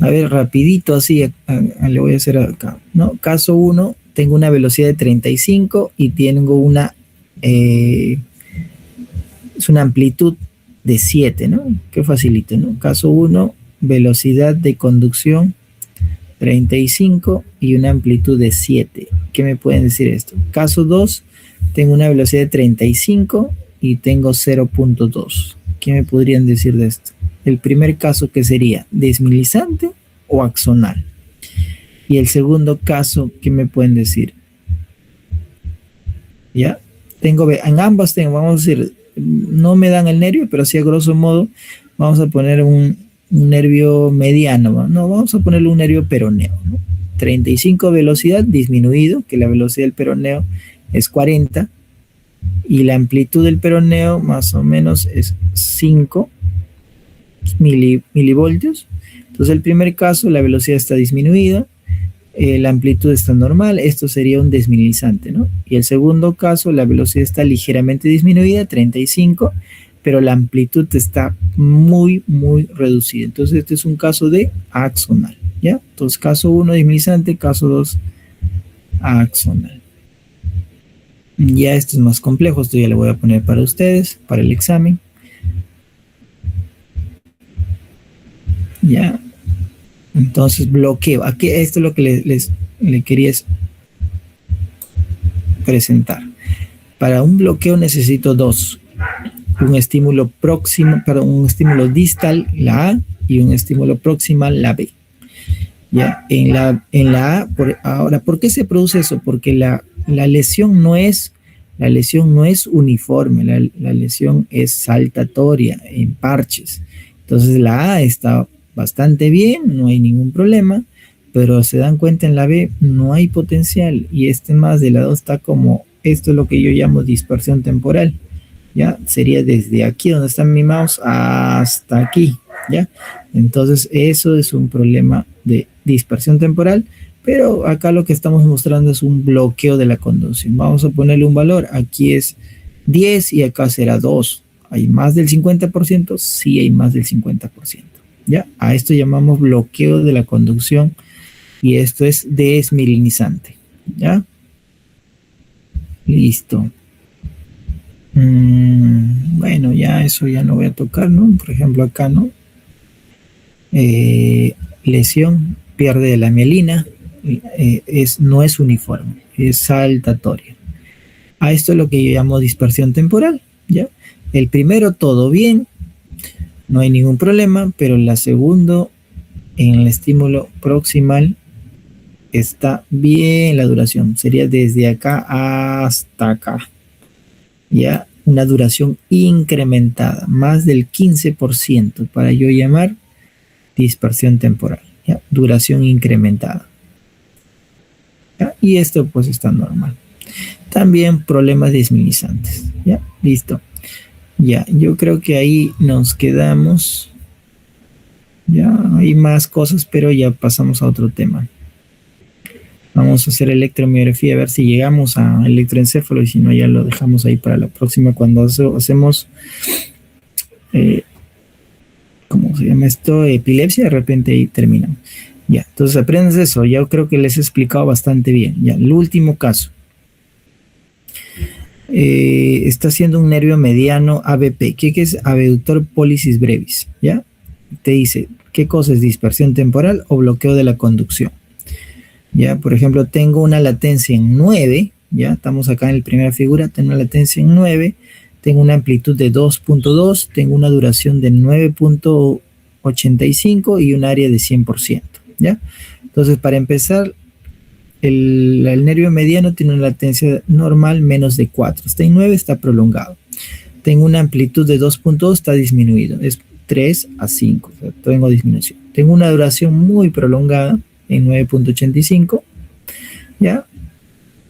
A ver, rapidito así, le voy a hacer acá, ¿no? Caso 1, tengo una velocidad de 35 y tengo es una amplitud de 7, ¿no? Qué facilito, ¿no? Caso 1, velocidad de conducción 35 y una amplitud de 7. ¿Qué me pueden decir esto? Caso 2, Tengo una velocidad de 35 y tengo 0.2. ¿Qué me podrían decir de esto? El primer caso, que sería desmilizante o axonal. Y el segundo caso, ¿qué me pueden decir? ¿Ya? En ambas tengo, vamos a decir, no me dan el nervio, pero sí a grosso modo vamos a poner un nervio mediano, ¿no? Vamos a ponerle un nervio peroneo, ¿no? 35 velocidad disminuido, que la velocidad del peroneo es 40, y la amplitud del peroneo más o menos es 5 milivoltios. Entonces, el primer caso, la velocidad está disminuida, la amplitud está normal, esto sería un desmilizante, ¿no? Y el segundo caso, la velocidad está ligeramente disminuida, 35, pero la amplitud está muy, muy reducida. Entonces, este es un caso de axonal, ¿ya? Entonces, caso 1, desmilizante, caso 2, axonal. Ya esto es más complejo, esto ya lo voy a poner para ustedes, para el examen. Ya. Entonces, bloqueo. Aquí esto es lo que le quería presentar. Para un bloqueo necesito dos. Un estímulo próximo, perdón, un estímulo distal, la A, y un estímulo proximal, la B. Ya, en la A, ahora, ¿por qué se produce eso? Porque la lesión no es uniforme, la lesión es saltatoria, en parches. Entonces la A está bastante bien, no hay ningún problema, pero se dan cuenta en la B no hay potencial, y este más de lado está como, esto es lo que yo llamo dispersión temporal. Ya sería desde aquí donde está mi mouse hasta aquí, ya. Entonces eso es un problema de dispersión temporal, pero acá lo que estamos mostrando es un bloqueo de la conducción. Vamos a ponerle un valor, aquí es 10 y acá será 2. ¿Hay más del 50%? Sí, hay más del 50%. ¿Ya? A esto llamamos bloqueo de la conducción, y esto es desmilinizante. ¿Ya? Listo. Bueno, ya eso ya no voy a tocar, ¿no? Por ejemplo, acá, ¿no? Lesión, pierde la mielina, no es uniforme, es saltatoria. A esto es lo que yo llamo dispersión temporal, ¿ya? El primero todo bien, no hay ningún problema, pero la segunda, en el estímulo proximal, está bien la duración, sería desde acá hasta acá, ya, una duración incrementada, más del 15%, para yo llamar dispersión temporal, ¿ya? Duración incrementada, ¿ya? Y esto pues está normal. También problemas desminizantes, ¿ya? Listo. Ya, yo creo que ahí nos quedamos. Ya hay más cosas, pero ya pasamos a otro tema. Vamos a hacer electromiografía, a ver si llegamos a electroencéfalo, y si no ya lo dejamos ahí para la próxima, cuando hacemos ¿cómo se llama esto? Epilepsia, de repente ahí terminamos. Ya, entonces aprendes eso, ya creo que les he explicado bastante bien. Ya, el último caso. Está haciendo un nervio mediano ABP. ¿Qué es abductor pollicis brevis? ¿Ya? Te dice, ¿qué cosa es dispersión temporal o bloqueo de la conducción? Ya, por ejemplo, tengo una latencia en 9, ya, estamos acá en la primera figura, tengo una latencia en 9, tengo una amplitud de 2.2, tengo una duración de 9.85 y un área de 100%, ¿ya? Entonces, para empezar, el nervio mediano tiene una latencia normal menos de 4, está en 9, está prolongado. Tengo una amplitud de 2.2, está disminuido, es 3 a 5, o sea, tengo disminución. Tengo una duración muy prolongada en 9.85, ¿ya?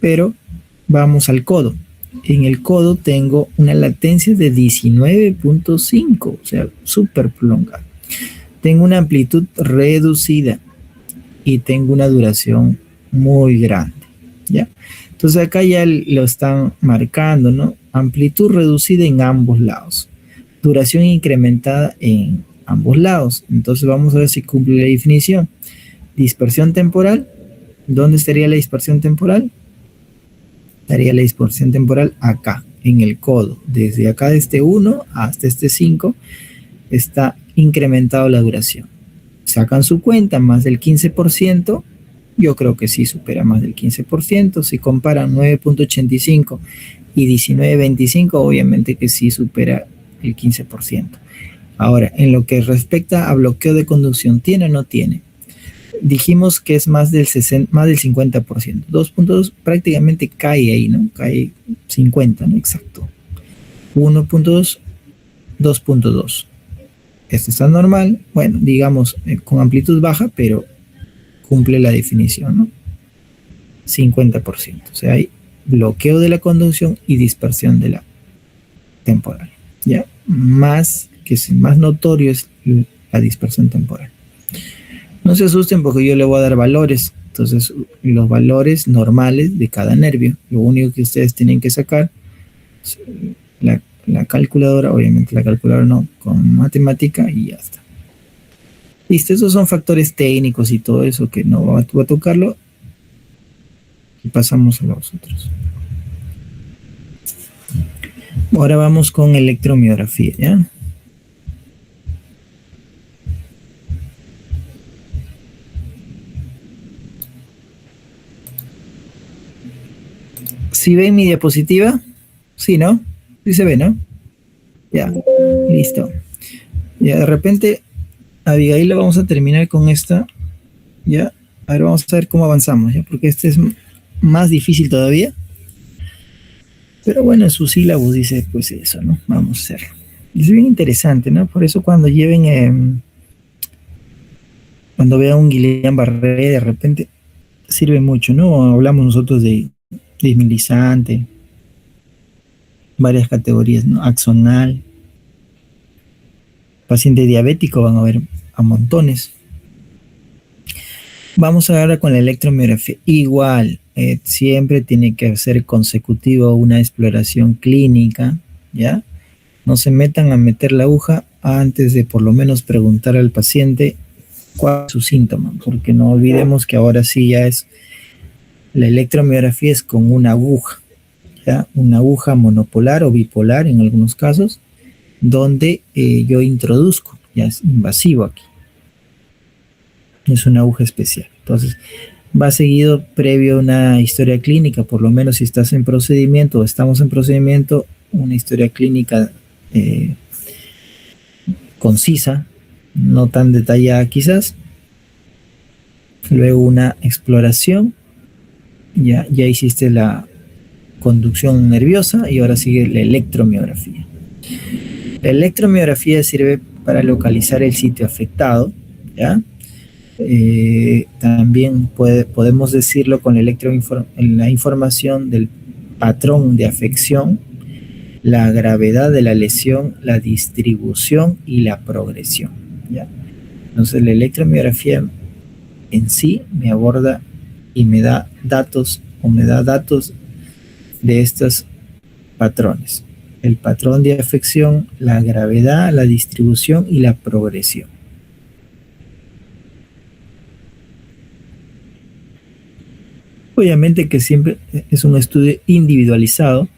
Pero vamos al codo. En el codo tengo una latencia de 19.5, o sea, súper prolongada. Tengo una amplitud reducida y tengo una duración muy grande, ¿ya? Entonces acá ya lo están marcando, ¿no? Amplitud reducida en ambos lados, duración incrementada en ambos lados. Entonces vamos a ver si cumple la definición. Dispersión temporal, ¿dónde estaría la dispersión temporal? Estaría la dispersión temporal acá, en el codo. Desde acá de este 1 hasta este 5 está incrementado la duración. Sacan su cuenta, más del 15%, Yo creo que sí supera más del 15%. Si comparan 9.85 y 19.25, obviamente que sí supera el 15%. Ahora, en lo que respecta a bloqueo de conducción, ¿tiene o no tiene? Dijimos que es más del 60, más del 50%. 2.2 prácticamente cae ahí, ¿no? Cae 50, ¿no? Exacto. 1.2, 2.2. Este está normal, bueno, digamos, con amplitud baja, pero cumple la definición, ¿no? 50%. O sea, hay bloqueo de la conducción y dispersión de la temporal. ¿Ya? Más que es más notorio es la dispersión temporal. No se asusten porque yo le voy a dar valores. Entonces, los valores normales de cada nervio. Lo único que ustedes tienen que sacar es la calculadora, obviamente la calculadora no, con matemática y ya está. Listo, esos son factores técnicos y todo eso que no va a tocarlo. Y pasamos a los otros. Ahora vamos con electromiografía, ¿ya? ¿Sí ven mi diapositiva? Sí, ¿no? Sí se ve, ¿no? Ya, listo. Ya, de repente, Abigail, la vamos a terminar con esta. Ya, a ver, vamos a ver cómo avanzamos, ¿ya? Porque este es más difícil todavía. Pero bueno, en su sílabus dice, pues eso, ¿no? Vamos a hacerlo. Y es bien interesante, ¿no? Por eso cuando lleven, cuando vean un Guillain-Barré, de repente sirve mucho, ¿no? Hablamos nosotros de desmilizante, varias categorías, ¿no? Axonal, paciente diabético van a ver a montones. Vamos ahora con la electromiografía. Igual, siempre tiene que ser consecutivo una exploración clínica, ¿ya? No se metan a meter la aguja antes de por lo menos preguntar al paciente cuál es su síntoma, porque no olvidemos que ahora sí ya es, la electromiografía es con una aguja, ¿ya? Una aguja monopolar o bipolar en algunos casos, donde yo introduzco, ya es invasivo aquí. Es una aguja especial. Entonces, va seguido previo a una historia clínica, por lo menos si estás en procedimiento o estamos en procedimiento, una historia clínica concisa, no tan detallada quizás. Luego una exploración, ya hiciste la conducción nerviosa y ahora sigue la electromiografía. La electromiografía sirve para localizar el sitio afectado, ¿ya? También podemos decirlo con la información del patrón de afección, la gravedad de la lesión, la distribución y la progresión, ¿ya? Entonces la electromiografía en sí me aborda y me da datos de estos patrones: el patrón de afección, la gravedad, la distribución y la progresión. Obviamente que siempre es un estudio individualizado,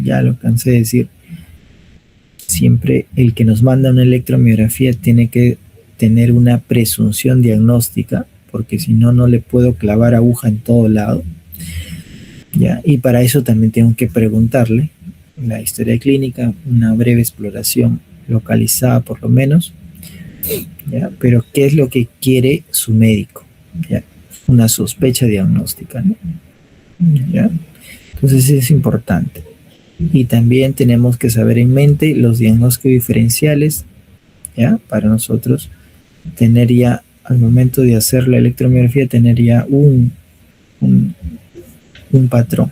ya lo cansé de decir, siempre el que nos manda una electromiografía tiene que tener una presunción diagnóstica, porque si no, no le puedo clavar aguja en todo lado, ¿ya? Y para eso también tengo que preguntarle la historia clínica, una breve exploración localizada por lo menos, ¿ya? Pero ¿qué es lo que quiere su médico? ¿Ya? Una sospecha diagnóstica, ¿no? ¿Ya? Entonces es importante. Y también tenemos que saber en mente los diagnósticos diferenciales, ¿ya? Para nosotros tener ya, al momento de hacer la electromiografía, tener ya un patrón,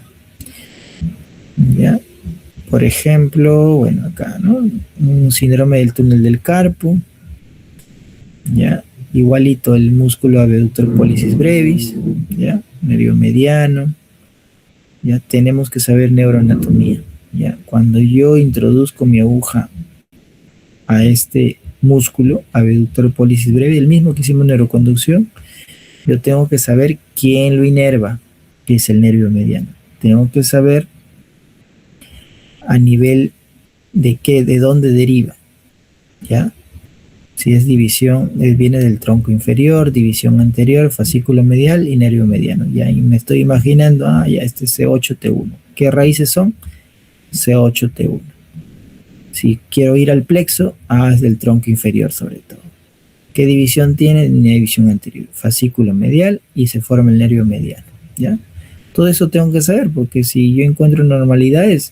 ¿ya? Por ejemplo, bueno, acá, ¿no? Un síndrome del túnel del carpo, ¿ya? Igualito el músculo abductor pollicis brevis, ¿ya? Nervio mediano, ya tenemos que saber neuroanatomía, ¿ya? Cuando yo introduzco mi aguja a este músculo abductor pollicis brevis, el mismo que hicimos neuroconducción, yo tengo que saber quién lo inerva, que es el nervio mediano. Tengo que saber a nivel de qué, de dónde deriva, ¿ya? Si es división, viene del tronco inferior, división anterior, fascículo medial y nervio mediano. Ya y me estoy imaginando, ya este es C8T1. ¿Qué raíces son? C8T1. Si quiero ir al plexo, es del tronco inferior sobre todo. ¿Qué división tiene? División anterior, fascículo medial y se forma el nervio mediano. ¿Ya? Todo eso tengo que saber porque si yo encuentro normalidades,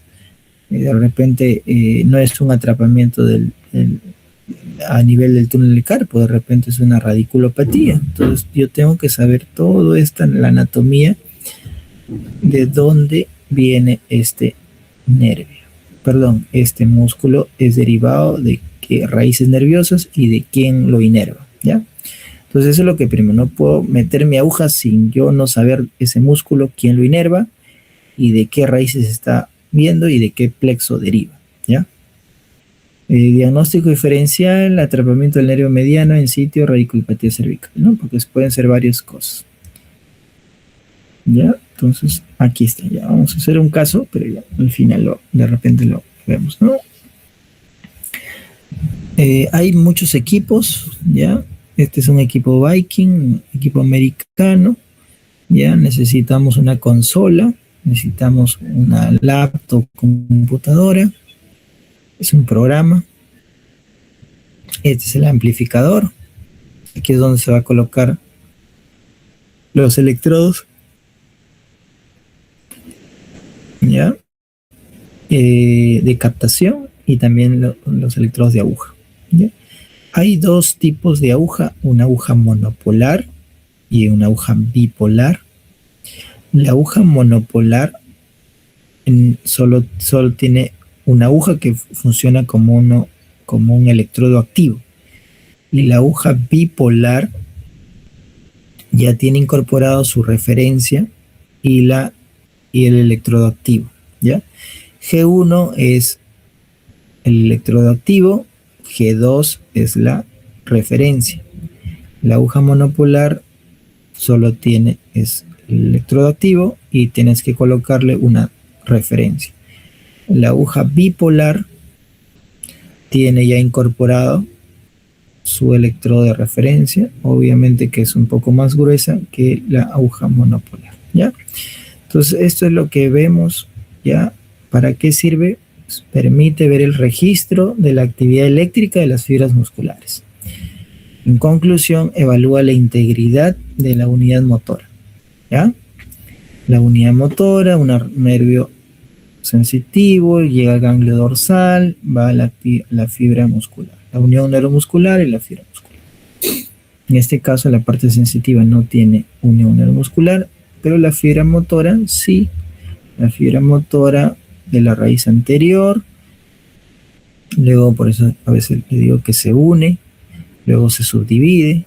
de repente no es un atrapamiento a nivel del túnel del carpo, de repente es una radiculopatía. Entonces yo tengo que saber todo esto, la anatomía, de dónde viene este nervio. Perdón, este músculo es derivado de qué raíces nerviosas y de quién lo inerva, ¿ya? Entonces eso es lo que primero, no puedo meter mi aguja sin yo no saber ese músculo, quién lo inerva y de qué raíces está viendo y de qué plexo deriva, ¿ya? Diagnóstico diferencial, atrapamiento del nervio mediano en sitio, radiculopatía cervical, ¿no? Porque pueden ser varias cosas. ¿Ya? Entonces, aquí está, ya vamos a hacer un caso, pero ya al final de repente lo vemos, ¿no? Hay muchos equipos, ¿ya? Este es un equipo Viking, un equipo americano, ¿ya? Necesitamos una consola, necesitamos una laptop computadora, es un programa. Este es el amplificador, aquí es donde se va a colocar los electrodos, ¿ya? De captación y también los electrodos de aguja, ¿ya? Hay dos tipos de aguja, una aguja monopolar y una aguja bipolar. La aguja monopolar solo tiene una aguja que funciona como un electrodo activo, y la aguja bipolar ya tiene incorporado su referencia y el electrodo activo, ¿ya? G1 es el electrodo activo, G2 es la referencia. La aguja monopolar solo es el electrodo activo y tienes que colocarle una referencia. La aguja bipolar tiene ya incorporado su electrodo de referencia, obviamente que es un poco más gruesa que la aguja monopolar, ¿ya? Entonces esto es lo que vemos, ¿ya? ¿Para qué sirve? Pues permite ver el registro de la actividad eléctrica de las fibras musculares. En conclusión, evalúa la integridad de la unidad motora, ¿ya? La unidad motora, un nervio sensitivo, llega al ganglio dorsal, va a la fibra muscular, la unión neuromuscular y la fibra muscular. En este caso la parte sensitiva no tiene unión neuromuscular, pero la fibra motora sí. La fibra motora de la raíz anterior, luego por eso a veces le digo que se une, luego se subdivide,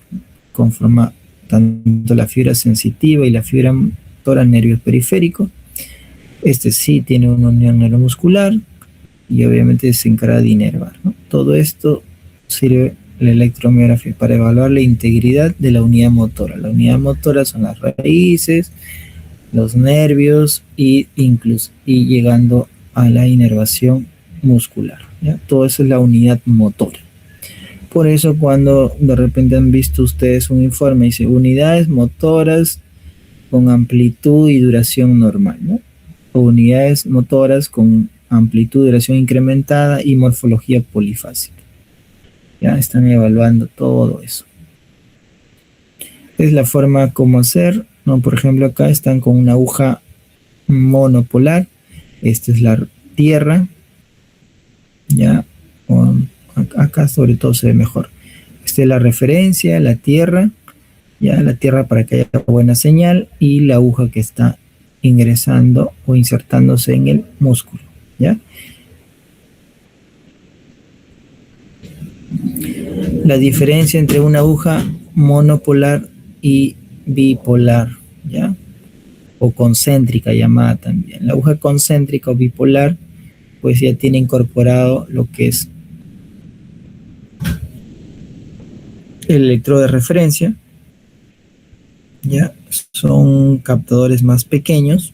conforma tanto la fibra sensitiva y la fibra motora nervio periférico. Este sí tiene una unión neuromuscular y obviamente se encarga de inervar, ¿no? Todo esto sirve la electromiografía para evaluar la integridad de la unidad motora. La unidad motora son las raíces, los nervios y llegando a la inervación muscular, ¿ya? Todo eso es la unidad motora. Por eso cuando de repente han visto ustedes un informe, dice unidades motoras con amplitud y duración normal, ¿no? O unidades motoras con amplitud y duración incrementada y morfología polifásica. Ya están evaluando todo eso. Es la forma como hacer, ¿no? Por ejemplo, acá están con una aguja monopolar. Esta es la tierra. Ya, acá sobre todo se ve mejor. Esta es la referencia, la tierra. Ya, la tierra para que haya buena señal y la aguja que está ingresando o insertándose en el músculo, ¿ya? La diferencia entre una aguja monopolar y bipolar, ¿ya? O concéntrica llamada también. La aguja concéntrica o bipolar pues ya tiene incorporado lo que es el electrodo de referencia, ya son captadores más pequeños,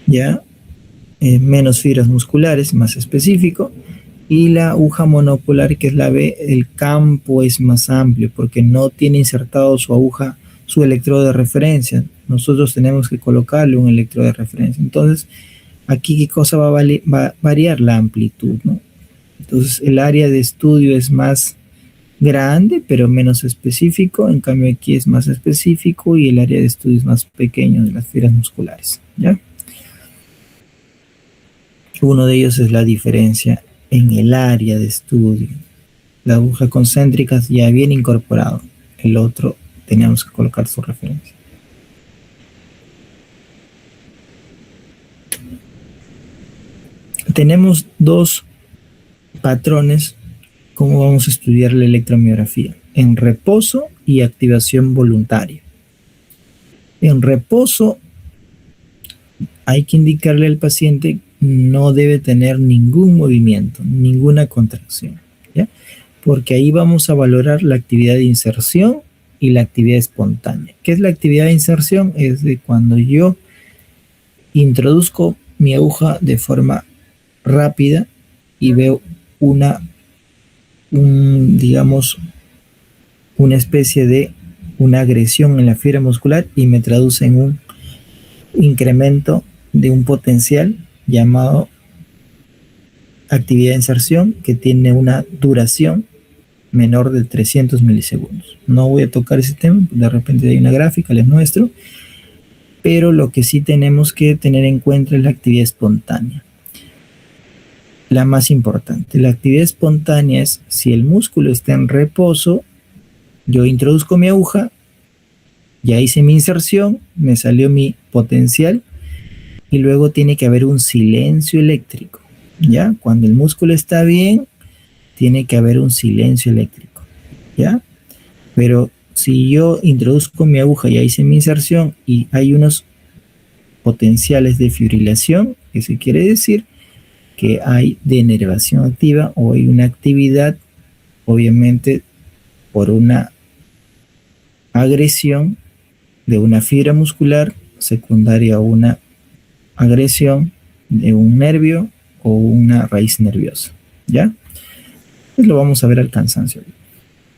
ya menos fibras musculares, más específico, Y la aguja monopolar, que es la B, el campo es más amplio porque no tiene insertado su aguja, su electrodo de referencia. Nosotros tenemos que colocarle un electrodo de referencia. Entonces, aquí, ¿qué cosa va a variar? La amplitud, ¿no? Entonces, el área de estudio es más grande, pero menos específico. En cambio, aquí es más específico y el área de estudio es más pequeño de las fibras musculares, ¿ya? Uno de ellos es la diferencia en el área de estudio. La aguja concéntrica ya bien incorporado. El otro teníamos que colocar su referencia. Tenemos dos patrones cómo vamos a estudiar la electromiografía: en reposo y activación voluntaria. En reposo hay que indicarle al paciente no debe tener ningún movimiento, ninguna contracción, ¿ya? Porque ahí vamos a valorar la actividad de inserción y la actividad espontánea. ¿Qué es la actividad de inserción? Es de cuando yo introduzco mi aguja de forma rápida y veo digamos, una especie de una agresión en la fibra muscular y me traduce en un incremento de un potencial llamado actividad de inserción, que tiene una duración menor de 300 milisegundos. No voy a tocar ese tema, de repente hay una gráfica, les muestro, pero lo que sí tenemos que tener en cuenta es la actividad espontánea. La más importante, la actividad espontánea es si el músculo está en reposo, yo introduzco mi aguja, ya hice mi inserción, me salió mi potencial y luego tiene que haber un silencio eléctrico, ¿ya? Cuando el músculo está bien, tiene que haber un silencio eléctrico, ¿ya? Pero si yo introduzco mi aguja, ya hice mi inserción y hay unos potenciales de fibrilación, eso quiere decir que hay denervación activa o hay una actividad, obviamente por una agresión de una fibra muscular secundaria a una agresión de un nervio o una raíz nerviosa, ¿ya? Pues lo vamos a ver al cansancio.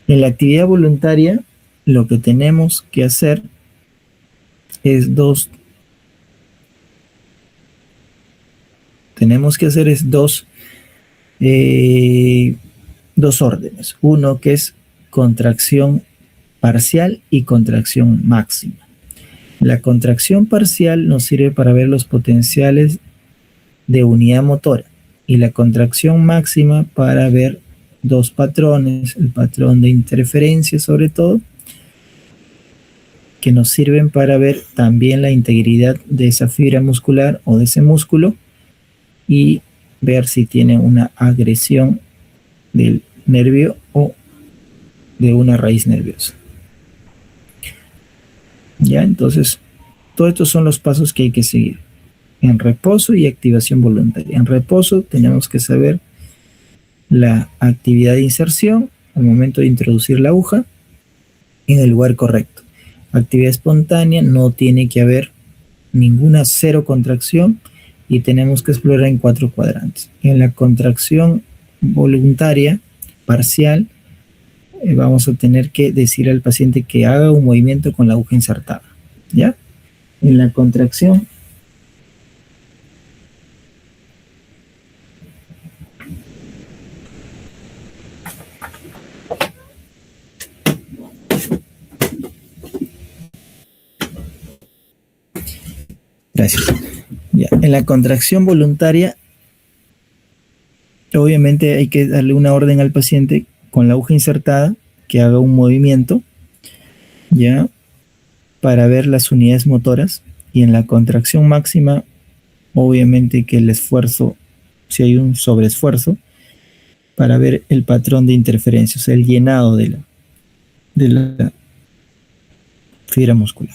En la actividad voluntaria, lo que tenemos que hacer es dos órdenes. Uno que es contracción parcial y contracción máxima. La contracción parcial nos sirve para ver los potenciales de unidad motora y la contracción máxima para ver dos patrones, el patrón de interferencia sobre todo, que nos sirven para ver también la integridad de esa fibra muscular o de ese músculo y ver si tiene una agresión del nervio o de una raíz nerviosa. Ya, entonces, todos estos son los pasos que hay que seguir. En reposo y activación voluntaria. En reposo tenemos que saber la actividad de inserción al momento de introducir la aguja en el lugar correcto. Actividad espontánea, no tiene que haber ninguna cero contracción y tenemos que explorar en 4 cuadrantes. En la contracción voluntaria parcial, vamos a tener que decir al paciente que haga un movimiento con la aguja insertada, ¿ya? En la contracción gracias. Ya. En la contracción voluntaria, obviamente hay que darle una orden al paciente con la aguja insertada que haga un movimiento, ya, para ver las unidades motoras. Y en la contracción máxima, obviamente que el esfuerzo, si hay un sobreesfuerzo, para ver el patrón de interferencia, o sea, el llenado de la fibra muscular.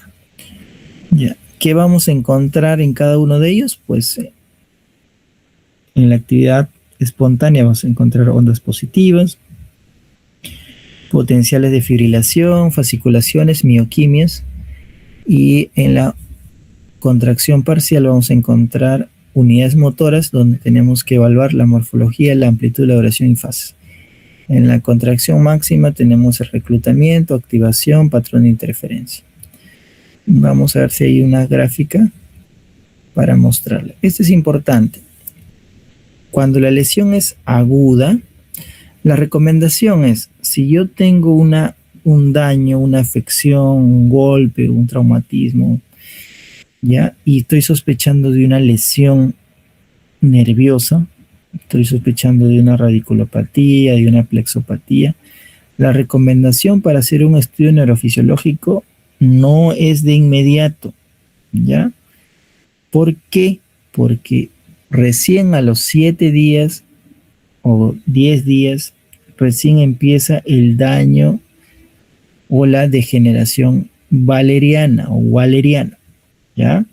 Ya. ¿Qué vamos a encontrar en cada uno de ellos? Pues en la actividad espontánea vamos a encontrar ondas positivas, potenciales de fibrilación, fasciculaciones, mioquimias, y en la contracción parcial vamos a encontrar unidades motoras, donde tenemos que evaluar la morfología, la amplitud, la duración y fases. En la contracción máxima tenemos el reclutamiento, activación, patrón de interferencia. Vamos a ver si hay una gráfica para mostrarla. Esto es importante. Cuando la lesión es aguda, la recomendación es, si yo tengo un daño, una afección, un golpe, un traumatismo, ¿ya? Y estoy sospechando de una lesión nerviosa, estoy sospechando de una radiculopatía, de una plexopatía, la recomendación para hacer un estudio neurofisiológico no es de inmediato, ¿ya? ¿Por qué? Porque recién a los 7 días o 10 días, recién empieza el daño o la degeneración valeriana o waleriana, ¿ya?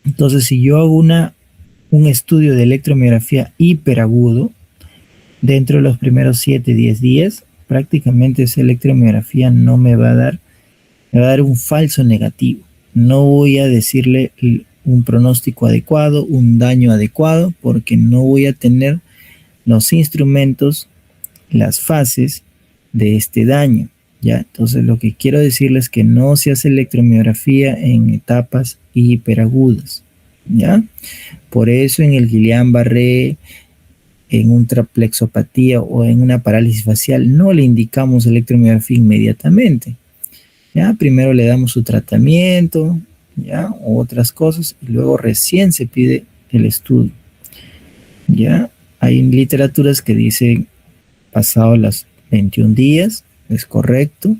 Entonces, si yo hago un estudio de electromiografía hiperagudo, dentro de los primeros 7-10 días, prácticamente esa electromiografía no me va a dar un falso negativo. No voy a decirle un pronóstico adecuado, un daño adecuado, porque no voy a tener los instrumentos, las fases de este daño, ¿ya? Entonces lo que quiero decirles es que no se hace electromiografía en etapas hiperagudas, ¿ya? Por eso en el Guillain-Barré, en una plexopatía o en una parálisis facial no le indicamos electromiografía inmediatamente, ¿ya? Primero le damos su tratamiento, ¿ya? O otras cosas, y luego recién se pide el estudio, ¿ya? Hay literaturas que dicen pasado las 21 días, es correcto.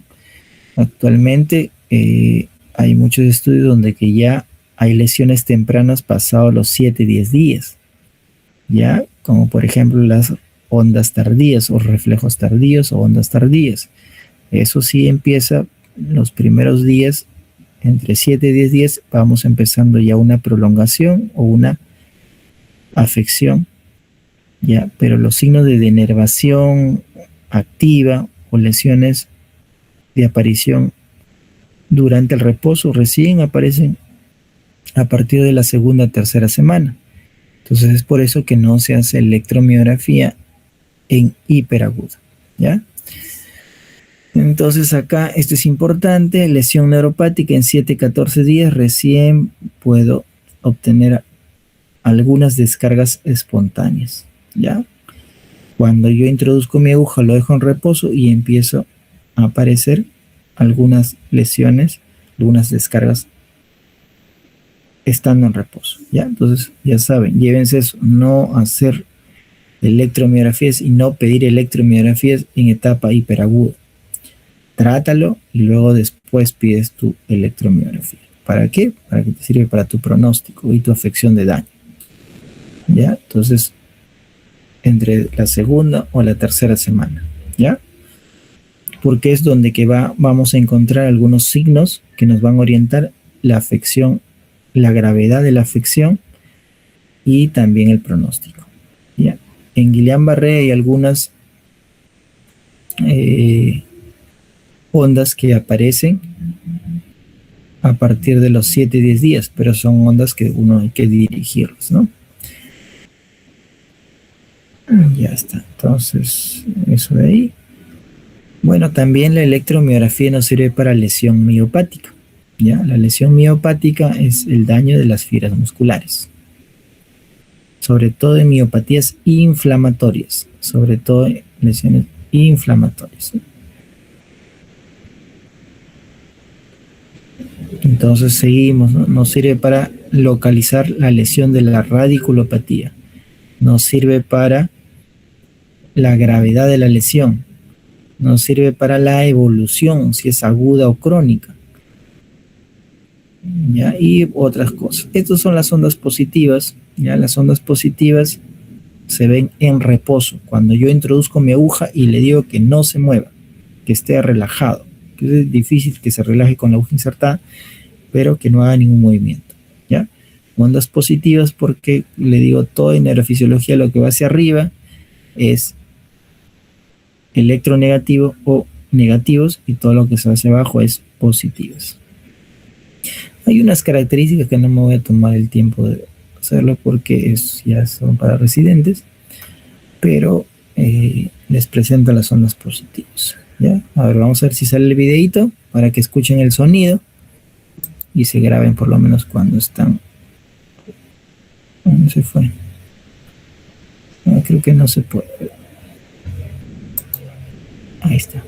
Actualmente hay muchos estudios donde que ya hay lesiones tempranas pasado los 7-10 días, ¿ya? Como por ejemplo las ondas tardías o reflejos tardíos o ondas tardías. Eso sí empieza los primeros días, entre 7 y 10 días, vamos empezando ya una prolongación o una afección, ¿ya? Pero los signos de denervación activa o lesiones de aparición durante el reposo recién aparecen a partir de la segunda o tercera semana. Entonces es por eso que no se hace electromiografía en hiperaguda, ¿ya? Entonces acá esto es importante, lesión neuropática en 7-14 días recién puedo obtener algunas descargas espontáneas, ¿ya? Cuando yo introduzco mi aguja lo dejo en reposo y empiezo a aparecer algunas lesiones, algunas descargas estando en reposo, ¿ya? Entonces ya saben, llévense eso, no hacer electromiografías y no pedir electromiografías en etapa hiperaguda. Trátalo y luego después pides tu electromiografía. ¿Para qué? Para que te sirva para tu pronóstico y tu afección de daño, ¿ya? Entonces, entre la segunda o la tercera semana, ¿ya? Porque es donde que vamos a encontrar algunos signos que nos van a orientar la afección, la gravedad de la afección y también el pronóstico, ¿ya? En Guillain-Barré hay algunas ondas que aparecen a partir de los 7-10 días, pero son ondas que uno hay que dirigirlas, ¿no? Ya está, entonces eso de ahí. Bueno, también la electromiografía nos sirve para lesión miopática, ¿ya? La lesión miopática es el daño de las fibras musculares, sobre todo en miopatías inflamatorias, sobre todo en lesiones inflamatorias. Entonces seguimos, ¿no? Nos sirve para localizar la lesión de la radiculopatía, nos sirve para la gravedad de la lesión, nos sirve para la evolución, si es aguda o crónica, ¿ya? Y otras cosas. Estas son las ondas positivas, ¿ya? Las ondas positivas se ven en reposo, cuando yo introduzco mi aguja y le digo que no se mueva, que esté relajado. Es difícil que se relaje con la aguja insertada, pero que no haga ningún movimiento, ¿ya? Ondas positivas porque le digo todo en neurofisiología lo que va hacia arriba es electronegativo o negativos y todo lo que se va hacia abajo es positivos. Hay unas características que no me voy a tomar el tiempo de hacerlo porque ya son para residentes, pero les presento las ondas positivas. ¿Ya? A ver, vamos a ver si sale el videito para que escuchen el sonido y se graben por lo menos cuando están. ¿Dónde se fue? No, creo que no se puede. Ahí está.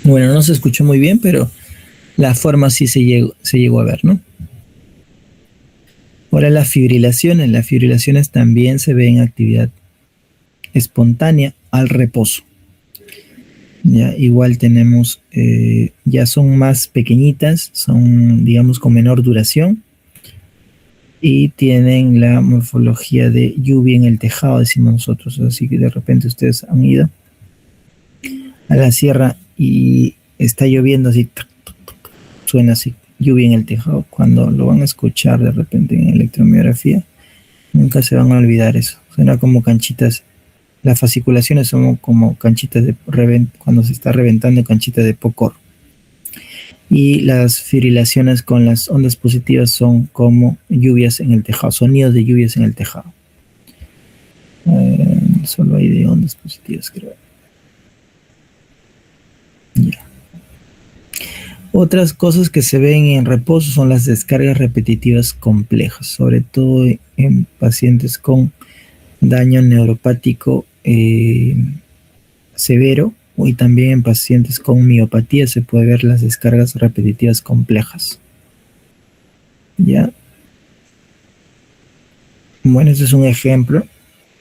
Bueno, no se escuchó muy bien, pero la forma sí se llegó a ver, ¿no? Ahora las fibrilaciones también se ven en actividad espontánea al reposo. Ya, igual tenemos, ya son más pequeñitas, son digamos con menor duración y tienen la morfología de lluvia en el tejado, decimos nosotros. Así que de repente ustedes han ido a la sierra y está lloviendo así, suena así, lluvia en el tejado. Cuando lo van a escuchar de repente en electromiografía, nunca se van a olvidar eso. Suena como canchitas. Las fasciculaciones son como canchitas de cuando se está reventando canchitas de popcorn. Y las fibrilaciones con las ondas positivas son como lluvias en el tejado, sonidos de lluvias en el tejado. Solo hay de ondas positivas, creo. Ya. Otras cosas que se ven en reposo son las descargas repetitivas complejas, sobre todo en pacientes con daño neuropático severo, y también en pacientes con miopatía se puede ver las descargas repetitivas complejas. ¿Ya? Bueno, este es un ejemplo.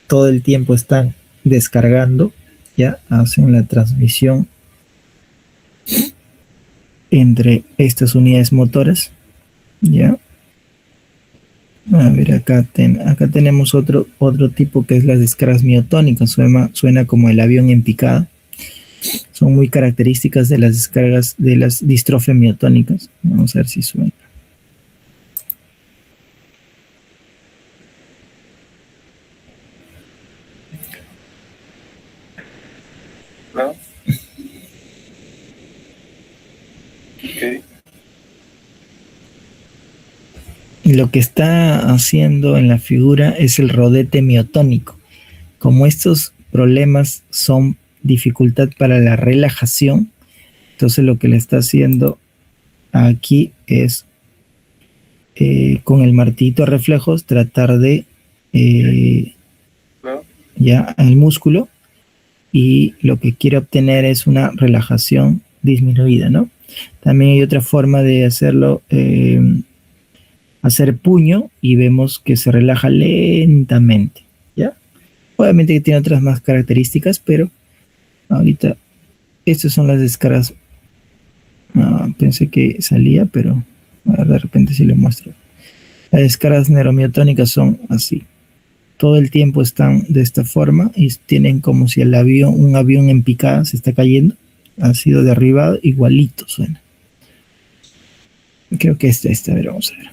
Todo el tiempo están descargando, ya hacen la transmisión entre estas unidades motoras. ¿Ya? A ver, acá tenemos otro tipo que es las descargas miotónicas. Suena como el avión en picada. Son muy características de las descargas de las distrofias miotónicas. Vamos a ver si suena. ¿No? Okay. Y lo que está haciendo en la figura es el rodete miotónico. Como estos problemas son dificultad para la relajación, entonces lo que le está haciendo aquí es con el martillito de reflejos tratar de ya el músculo, y lo que quiere obtener es una relajación disminuida, ¿no? También hay otra forma de hacerlo, hacer puño, y vemos que se relaja lentamente, ¿ya? Obviamente que tiene otras más características, pero ahorita estas son las descargas. Pensé que salía, pero a ver, de repente sí le muestro. Las descargas neuromiotónicas son así. Todo el tiempo están de esta forma y tienen como si un avión en picada se está cayendo. Ha sido derribado, igualito suena. Creo que esta, a ver, vamos a ver.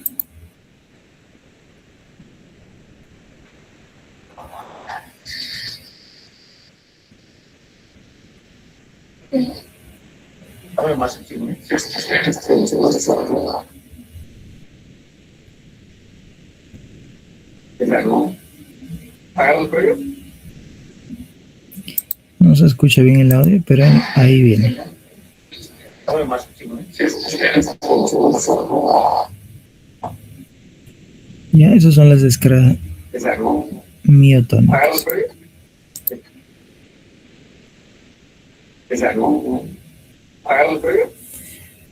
No se escucha bien el audio, pero ahí viene. Ya, esas son las descargas miotónicas.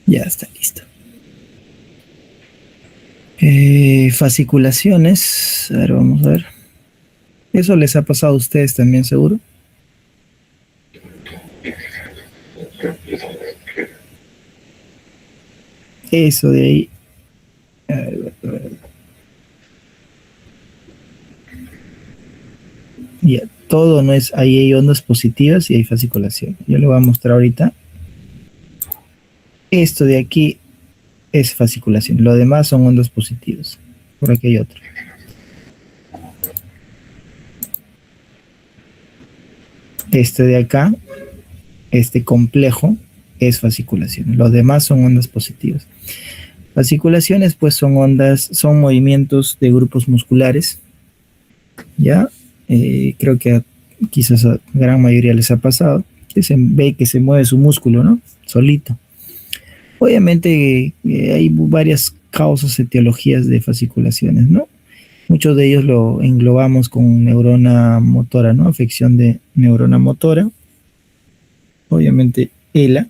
Ya está listo. Fasciculaciones. A ver, vamos a ver. Eso les ha pasado a ustedes también, seguro. Eso de ahí. Ya, todo no es, ahí hay ondas positivas y hay fasciculación. Yo le voy a mostrar ahorita. Esto de aquí es fasciculación. Lo demás son ondas positivas. Por aquí hay otro. Este de acá, este complejo, es fasciculación. Los demás son ondas positivas. Fasciculaciones, pues son ondas, son movimientos de grupos musculares. Ya, creo que quizás a gran mayoría les ha pasado, que se ve que se mueve su músculo, ¿no? Solito. Obviamente hay varias causas, etiologías de fasciculaciones, ¿no? Muchos de ellos lo englobamos con neurona motora, ¿no? Afección de neurona motora. Obviamente ELA,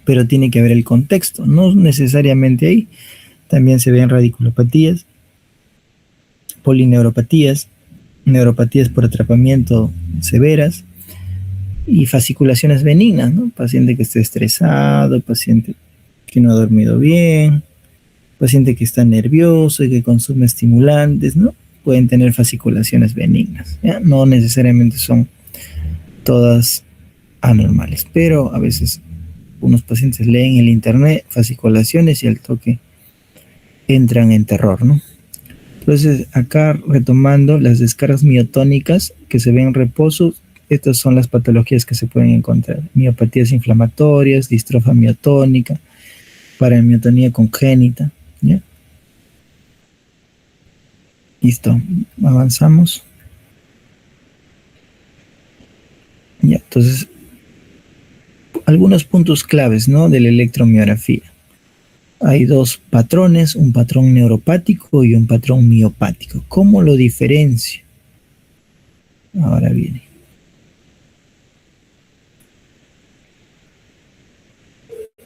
pero tiene que ver el contexto, no necesariamente ahí. También se ven radiculopatías, polineuropatías, neuropatías por atrapamiento severas y fasciculaciones benignas, ¿no? Paciente que esté estresado, paciente que no ha dormido bien, paciente que está nervioso y que consume estimulantes, ¿no? Pueden tener fasciculaciones benignas, ¿ya? No necesariamente son todas anormales, pero a veces unos pacientes leen el internet fasciculaciones y al toque entran en terror, ¿no? Entonces, acá retomando las descargas miotónicas que se ven en reposo, estas son las patologías que se pueden encontrar: miopatías inflamatorias, distrofa miotónica, paramiotonía congénita, ¿ya? Listo, avanzamos. Ya, entonces, algunos puntos claves, ¿no?, de la electromiografía. Hay dos patrones, un patrón neuropático y un patrón miopático. ¿Cómo lo diferencio? Ahora viene.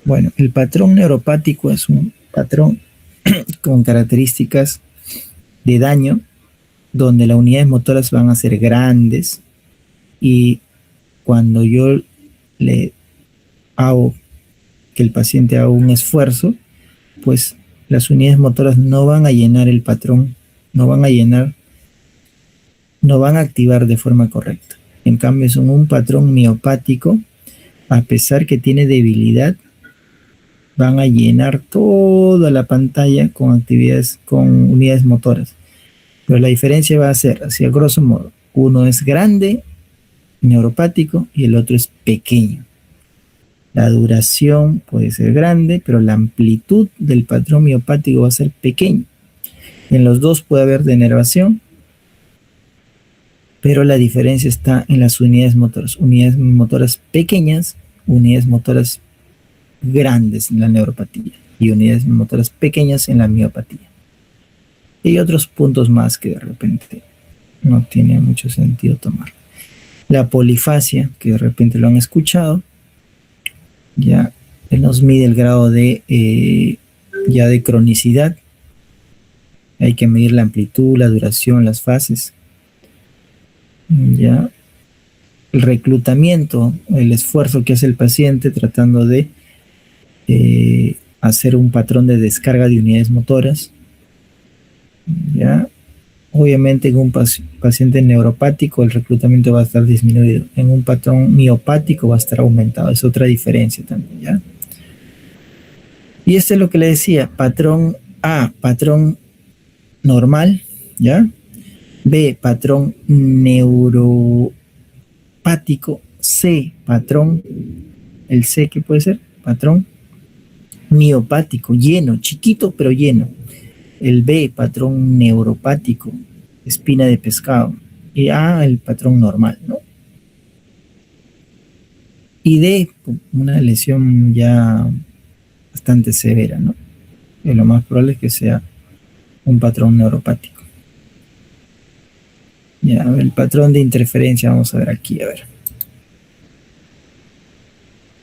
Bueno, el patrón neuropático es un patrón con características de daño, donde las unidades motoras van a ser grandes y cuando yo le hago que el paciente haga un esfuerzo, pues las unidades motoras no van a llenar el patrón, no van a llenar, no van a activar de forma correcta. En cambio, son un patrón miopático, a pesar que tiene debilidad, van a llenar toda la pantalla con actividades, con unidades motoras. Pero la diferencia va a ser, así a grosso modo, uno es grande, neuropático, y el otro es pequeño. La duración puede ser grande, pero la amplitud del patrón miopático va a ser pequeña. En los dos puede haber denervación, pero la diferencia está en las unidades motoras pequeñas, unidades motoras grandes en la neuropatía y unidades motoras pequeñas en la miopatía. Y otros puntos más que de repente no tiene mucho sentido tomar. La polifasia, que de repente lo han escuchado, ya nos mide el grado de ya de cronicidad. Hay que medir la amplitud, la duración, las fases. Ya el reclutamiento, el esfuerzo que hace el paciente tratando de hacer un patrón de descarga de unidades motoras. Ya, obviamente en un paciente neuropático el reclutamiento va a estar disminuido, en un patrón miopático va a estar aumentado. Es otra diferencia también, ¿ya? Y esto es lo que le decía: patrón A, patrón normal, ¿ya? B, patrón neuropático. C, patrón, el C, ¿qué puede ser? Patrón miopático, lleno, chiquito pero lleno. El B, patrón neuropático, espina de pescado. Y A, el patrón normal, ¿no? Y D, una lesión ya bastante severa, ¿no? Y lo más probable es que sea un patrón neuropático. Ya, a ver, el patrón de interferencia, vamos a ver aquí, a ver.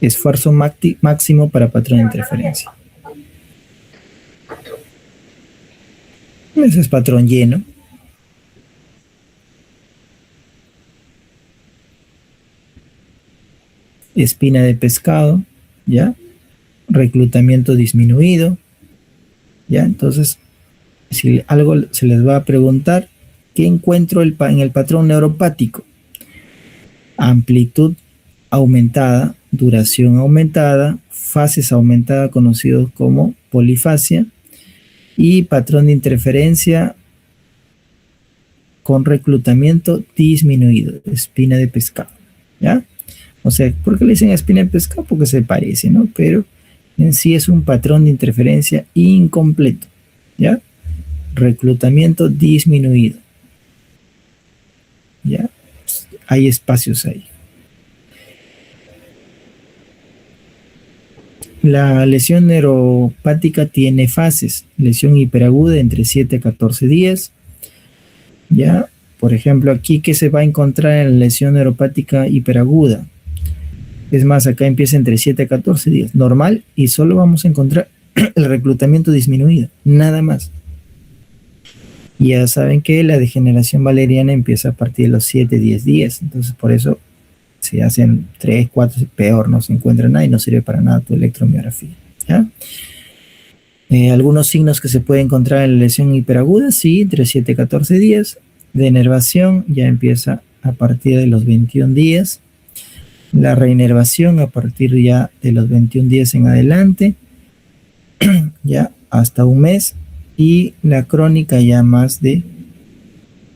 Esfuerzo máximo para patrón de interferencia. Ese es patrón lleno. Espina de pescado, ¿ya? reclutamiento disminuido, ¿ya? Entonces, si algo se les va a preguntar, ¿qué encuentro en el patrón neuropático? Amplitud aumentada, duración aumentada, fases aumentadas conocidos como polifasia, y patrón de interferencia con reclutamiento disminuido, espina de pescado, ¿ya? O sea, ¿por qué le dicen espina de pescado? Porque se parece, ¿no? Pero en sí es un patrón de interferencia incompleto, ¿ya? Reclutamiento disminuido, ¿ya? Hay espacios ahí. La lesión neuropática tiene fases: lesión hiperaguda entre 7 a 14 días, ¿ya? Por ejemplo, aquí, ¿qué se va a encontrar en la lesión neuropática hiperaguda? Es más, acá empieza entre 7 a 14 días, normal, y solo vamos a encontrar el reclutamiento disminuido, nada más. Y ya saben que la degeneración valeriana empieza a partir de los 7, 10 días, entonces por eso se hacen 3, 4, peor, no se encuentra nada y no sirve para nada tu electromiografía, ¿ya? Algunos signos que se pueden encontrar en la lesión hiperaguda, sí, entre 7 y 14 días. De inervación ya empieza a partir de los 21 días. La reinervación a partir ya de los 21 días en adelante, ya hasta un mes. Y la crónica ya más de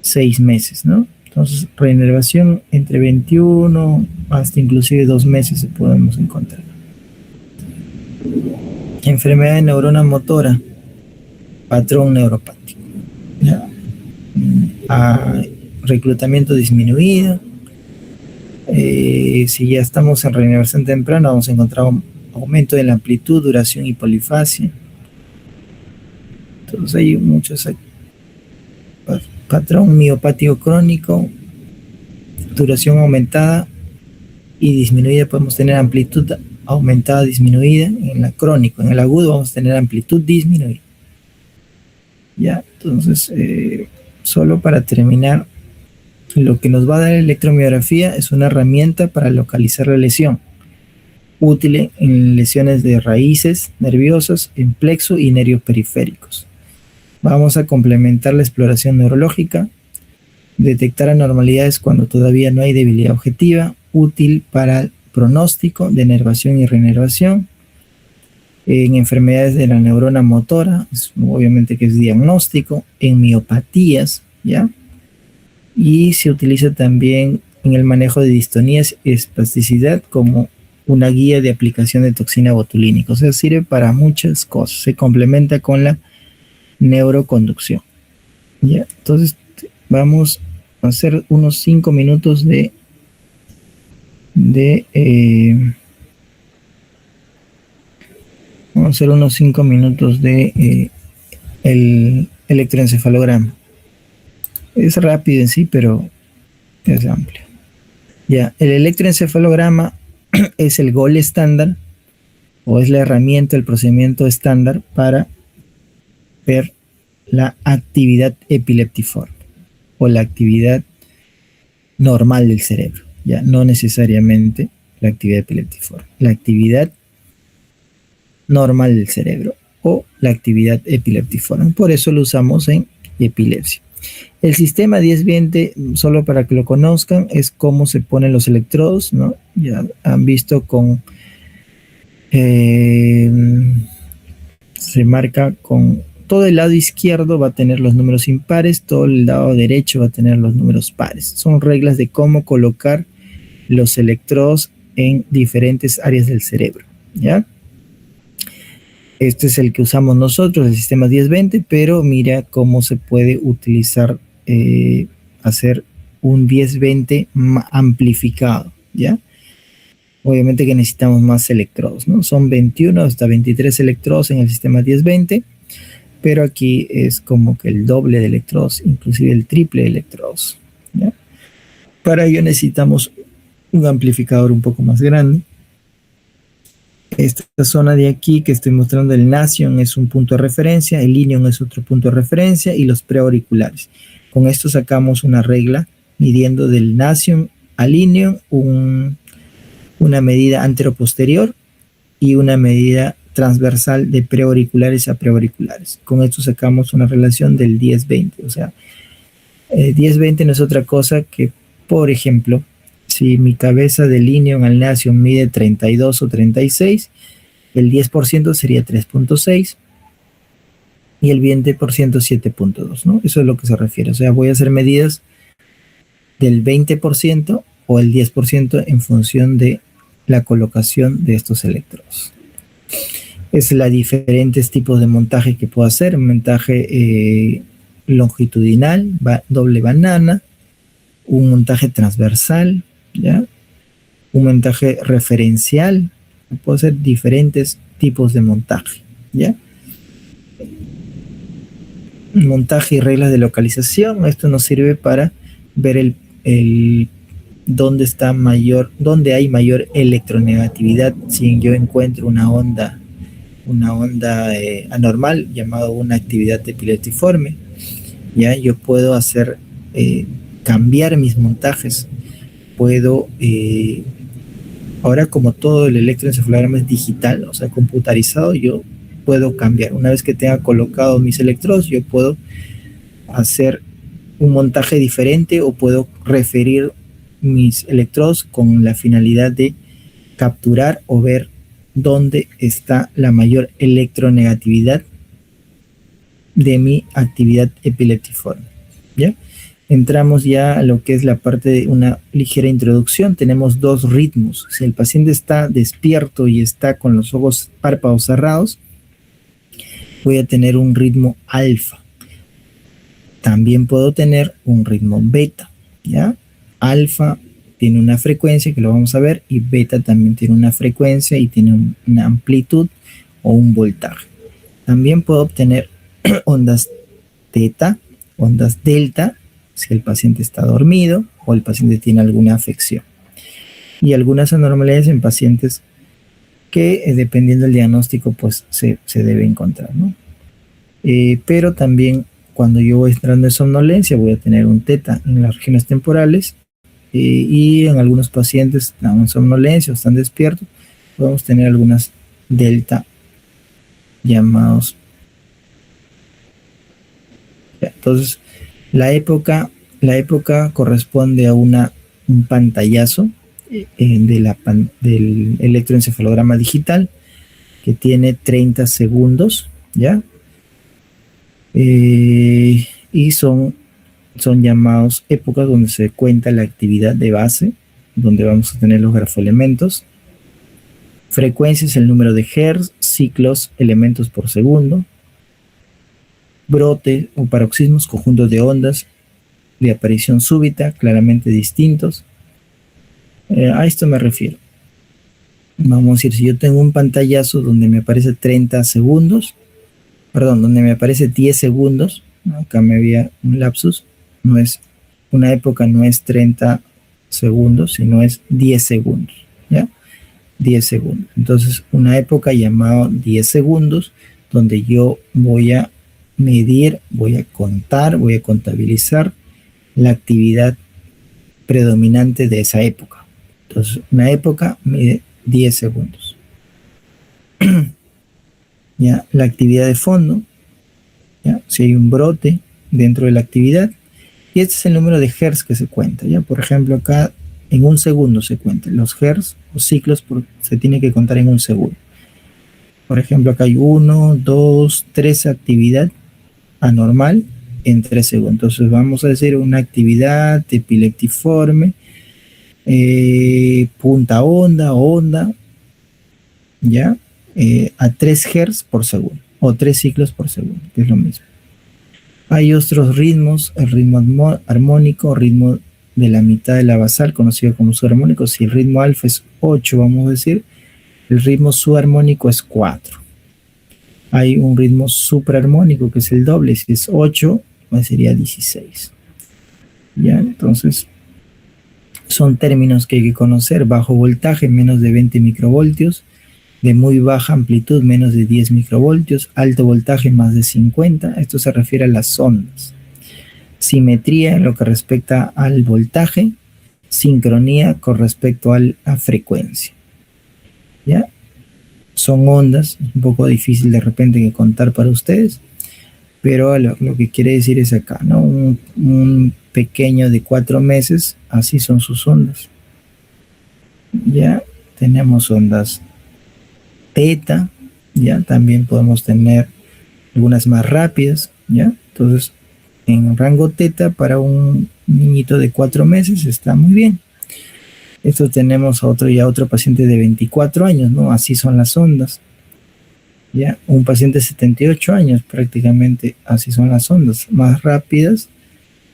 6 meses, ¿no? Entonces, reinervación entre 21 hasta inclusive 2 meses se podemos encontrar. Enfermedad de neurona motora, patrón neuropático, ¿ya? Reclutamiento disminuido. Si ya estamos en reinervación temprana, vamos a encontrar un aumento de la amplitud, duración y polifasia. Entonces hay muchos patrón miopático crónico, duración aumentada y disminuida. Podemos tener amplitud aumentada, disminuida en la crónico. En el agudo vamos a tener amplitud disminuida, ya. Entonces, solo para terminar, lo que nos va a dar la electromiografía es una herramienta para localizar la lesión, útil en lesiones de raíces nerviosas, en plexo y nervios periféricos. Vamos a complementar la exploración neurológica, detectar anormalidades cuando todavía no hay debilidad objetiva, útil para el pronóstico de nervación y reinervación. En enfermedades de la neurona motora, obviamente que es diagnóstico, en miopatías, ¿ya? Y se utiliza también en el manejo de distonías y espasticidad como una guía de aplicación de toxina botulínica. O sea, sirve para muchas cosas. Se complementa con la neuroconducción, ¿ya? Entonces, vamos a hacer unos 5 minutos vamos a hacer unos 5 minutos de el electroencefalograma. Es rápido en sí, pero es amplio. Ya, el electroencefalograma es el gol estándar, o es la herramienta, el procedimiento estándar para ver la actividad epileptiforme o la actividad normal del cerebro, ya no necesariamente la actividad epileptiforme, la actividad normal del cerebro o la actividad epileptiforme. Por eso lo usamos en epilepsia. El sistema 1020, solo para que lo conozcan, es cómo se ponen los electrodos, ¿no? Ya han visto se marca con todo el lado izquierdo va a tener los números impares, todo el lado derecho va a tener los números pares. Son reglas de cómo colocar los electrodos en diferentes áreas del cerebro, ¿ya? Este es el que usamos nosotros, el sistema 1020, pero mira cómo se puede utilizar, hacer un 1020 amplificado, ¿ya? Obviamente que necesitamos más electrodos, ¿no? Son 21 hasta 23 electrodos en el sistema 1020, pero aquí es como que el doble de electrodos, inclusive el triple de electrodos, ¿ya? Para ello necesitamos un amplificador un poco más grande. Esta zona de aquí que estoy mostrando, el nasion, es un punto de referencia, el ilion es otro punto de referencia y los preauriculares. Con esto sacamos una regla midiendo del nasion al ilion una medida anteroposterior y una medida transversal de preauriculares a preauriculares. Con esto sacamos una relación del 10-20. O sea, 10-20 no es otra cosa que, por ejemplo, si mi cabeza de línea en alnáceo mide 32 o 36, el 10% sería 3.6 y el 20% 7.2, ¿no? Eso es lo que se refiere. O sea, voy a hacer medidas del 20% o el 10% en función de la colocación de estos electrodos. Es la diferentes tipos de montaje que puedo hacer. Montaje longitudinal, doble banana, un montaje transversal, ¿ya? Un montaje referencial. Puedo hacer diferentes tipos de montaje, ¿ya? Montaje y reglas de localización. Esto nos sirve para ver dónde hay mayor electronegatividad. Si yo encuentro una onda anormal llamada una actividad epileptiforme, ya yo puedo hacer cambiar mis montajes. Puedo ahora, como todo el electroencefalograma es digital, o sea, computarizado, yo puedo cambiar. Una vez que tenga colocados mis electrodos, yo puedo hacer un montaje diferente o puedo referir mis electrodos con la finalidad de capturar o ver dónde está la mayor electronegatividad de mi actividad epileptiforme, ¿ya? Entramos ya a lo que es la parte de una ligera introducción. Tenemos dos ritmos. Si el paciente está despierto y está con los ojos párpados cerrados, voy a tener un ritmo alfa. También puedo tener un ritmo beta, ¿ya? Alfa tiene una frecuencia que lo vamos a ver y beta también tiene una frecuencia y tiene una amplitud o un voltaje. También puedo obtener ondas teta, ondas delta, si el paciente está dormido o el paciente tiene alguna afección. Y algunas anormalidades en pacientes que, dependiendo del diagnóstico, pues se debe encontrar, ¿no? Pero también cuando yo voy entrando en somnolencia voy a tener un teta en las regiones temporales y en algunos pacientes están en somnolencia o están despiertos, podemos tener algunas delta llamados. Entonces, la época corresponde a un pantallazo del electroencefalograma digital que tiene 30 segundos, ¿ya? Y son llamados épocas donde se cuenta la actividad de base, donde vamos a tener los grafoelementos. Frecuencia es el número de hertz, ciclos, elementos por segundo. Brote o paroxismos, conjuntos de ondas de aparición súbita, claramente distintos. A esto me refiero. Vamos a decir, si yo tengo un pantallazo donde me aparece 30 segundos, donde me aparece 10 segundos, acá me había un lapsus, no es una época, no es 30 segundos, sino es 10 segundos, ¿ya? 10 segundos. Entonces, una época llamada 10 segundos, donde yo voy a medir, voy a contar, voy a contabilizar la actividad predominante de esa época. Entonces, una época mide 10 segundos. ¿Ya? La actividad de fondo, ¿ya? Si hay un brote dentro de la actividad, y este es el número de hertz que se cuenta, ¿ya? Por ejemplo, acá en un segundo se cuenta. Los hertz o ciclos se tiene que contar en un segundo. Por ejemplo, acá hay 1, 2, 3 actividad anormal en 3 segundos. Entonces vamos a decir una actividad epileptiforme, punta onda, ¿ya? A 3 Hz por segundo o 3 ciclos por segundo, que es lo mismo. Hay otros ritmos, el ritmo armónico, ritmo de la mitad de la basal, conocido como subarmónico. Si el ritmo alfa es 8, vamos a decir, el ritmo subarmónico es 4. Hay un ritmo supraarmónico que es el doble, si es 8, pues sería 16. ¿Ya? Entonces, son términos que hay que conocer. Bajo voltaje, menos de 20 microvoltios. De muy baja amplitud, menos de 10 microvoltios. Alto voltaje, más de 50. Esto se refiere a las ondas. Simetría en lo que respecta al voltaje. Sincronía con respecto a la frecuencia. ¿Ya? son ondas, es un poco difícil de repente que contar para ustedes, pero lo que quiere decir es acá, ¿no? Un pequeño de 4 meses, así son sus ondas. Ya tenemos ondas teta, ya también podemos tener algunas más rápidas, ya. Entonces, en rango teta para un niñito de 4 meses está muy bien. Esto tenemos a otro paciente de 24 años, ¿no? Así son las ondas. Ya, un paciente de 78 años prácticamente, así son las ondas, más rápidas,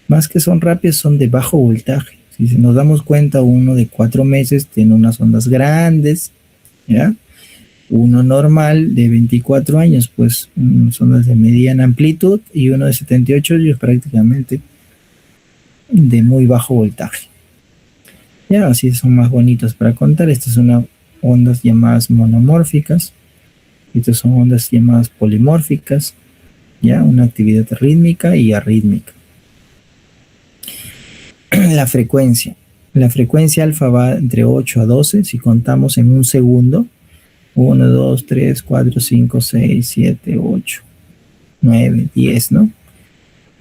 más que son rápidas, son de bajo voltaje. Si nos damos cuenta, uno de 4 meses tiene unas ondas grandes, ¿ya? Uno normal de 24 años, pues son ondas de mediana amplitud, y uno de 78 años prácticamente de muy bajo voltaje. Ya, así son más bonitos para contar. Estas son ondas llamadas monomórficas. Estas son ondas llamadas polimórficas, ya, una actividad rítmica y arrítmica. La frecuencia. La frecuencia alfa va entre 8 a 12 si contamos en un segundo. 1, 2, 3, 4, 5, 6, 7, 8, 9, 10, ¿no?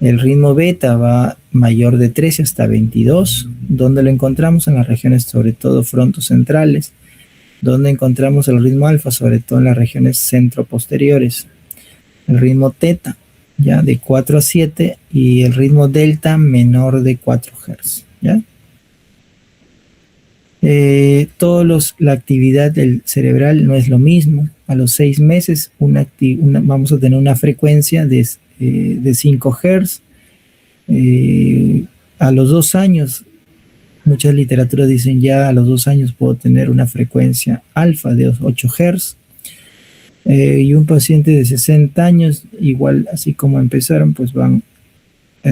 El ritmo beta va mayor de 13 hasta 22, donde lo encontramos en las regiones sobre todo frontocentrales, donde encontramos el ritmo alfa sobre todo en las regiones centroposteriores. El ritmo teta ya de 4 a 7 y el ritmo delta menor de 4 Hz, ¿ya? La actividad del cerebral no es lo mismo. A los 6 meses vamos a tener una frecuencia de 5 Hz. A los 2 años, muchas literaturas dicen ya a los 2 años puedo tener una frecuencia alfa de 8 Hz. Y un paciente de 60 años, igual así como empezaron, pues van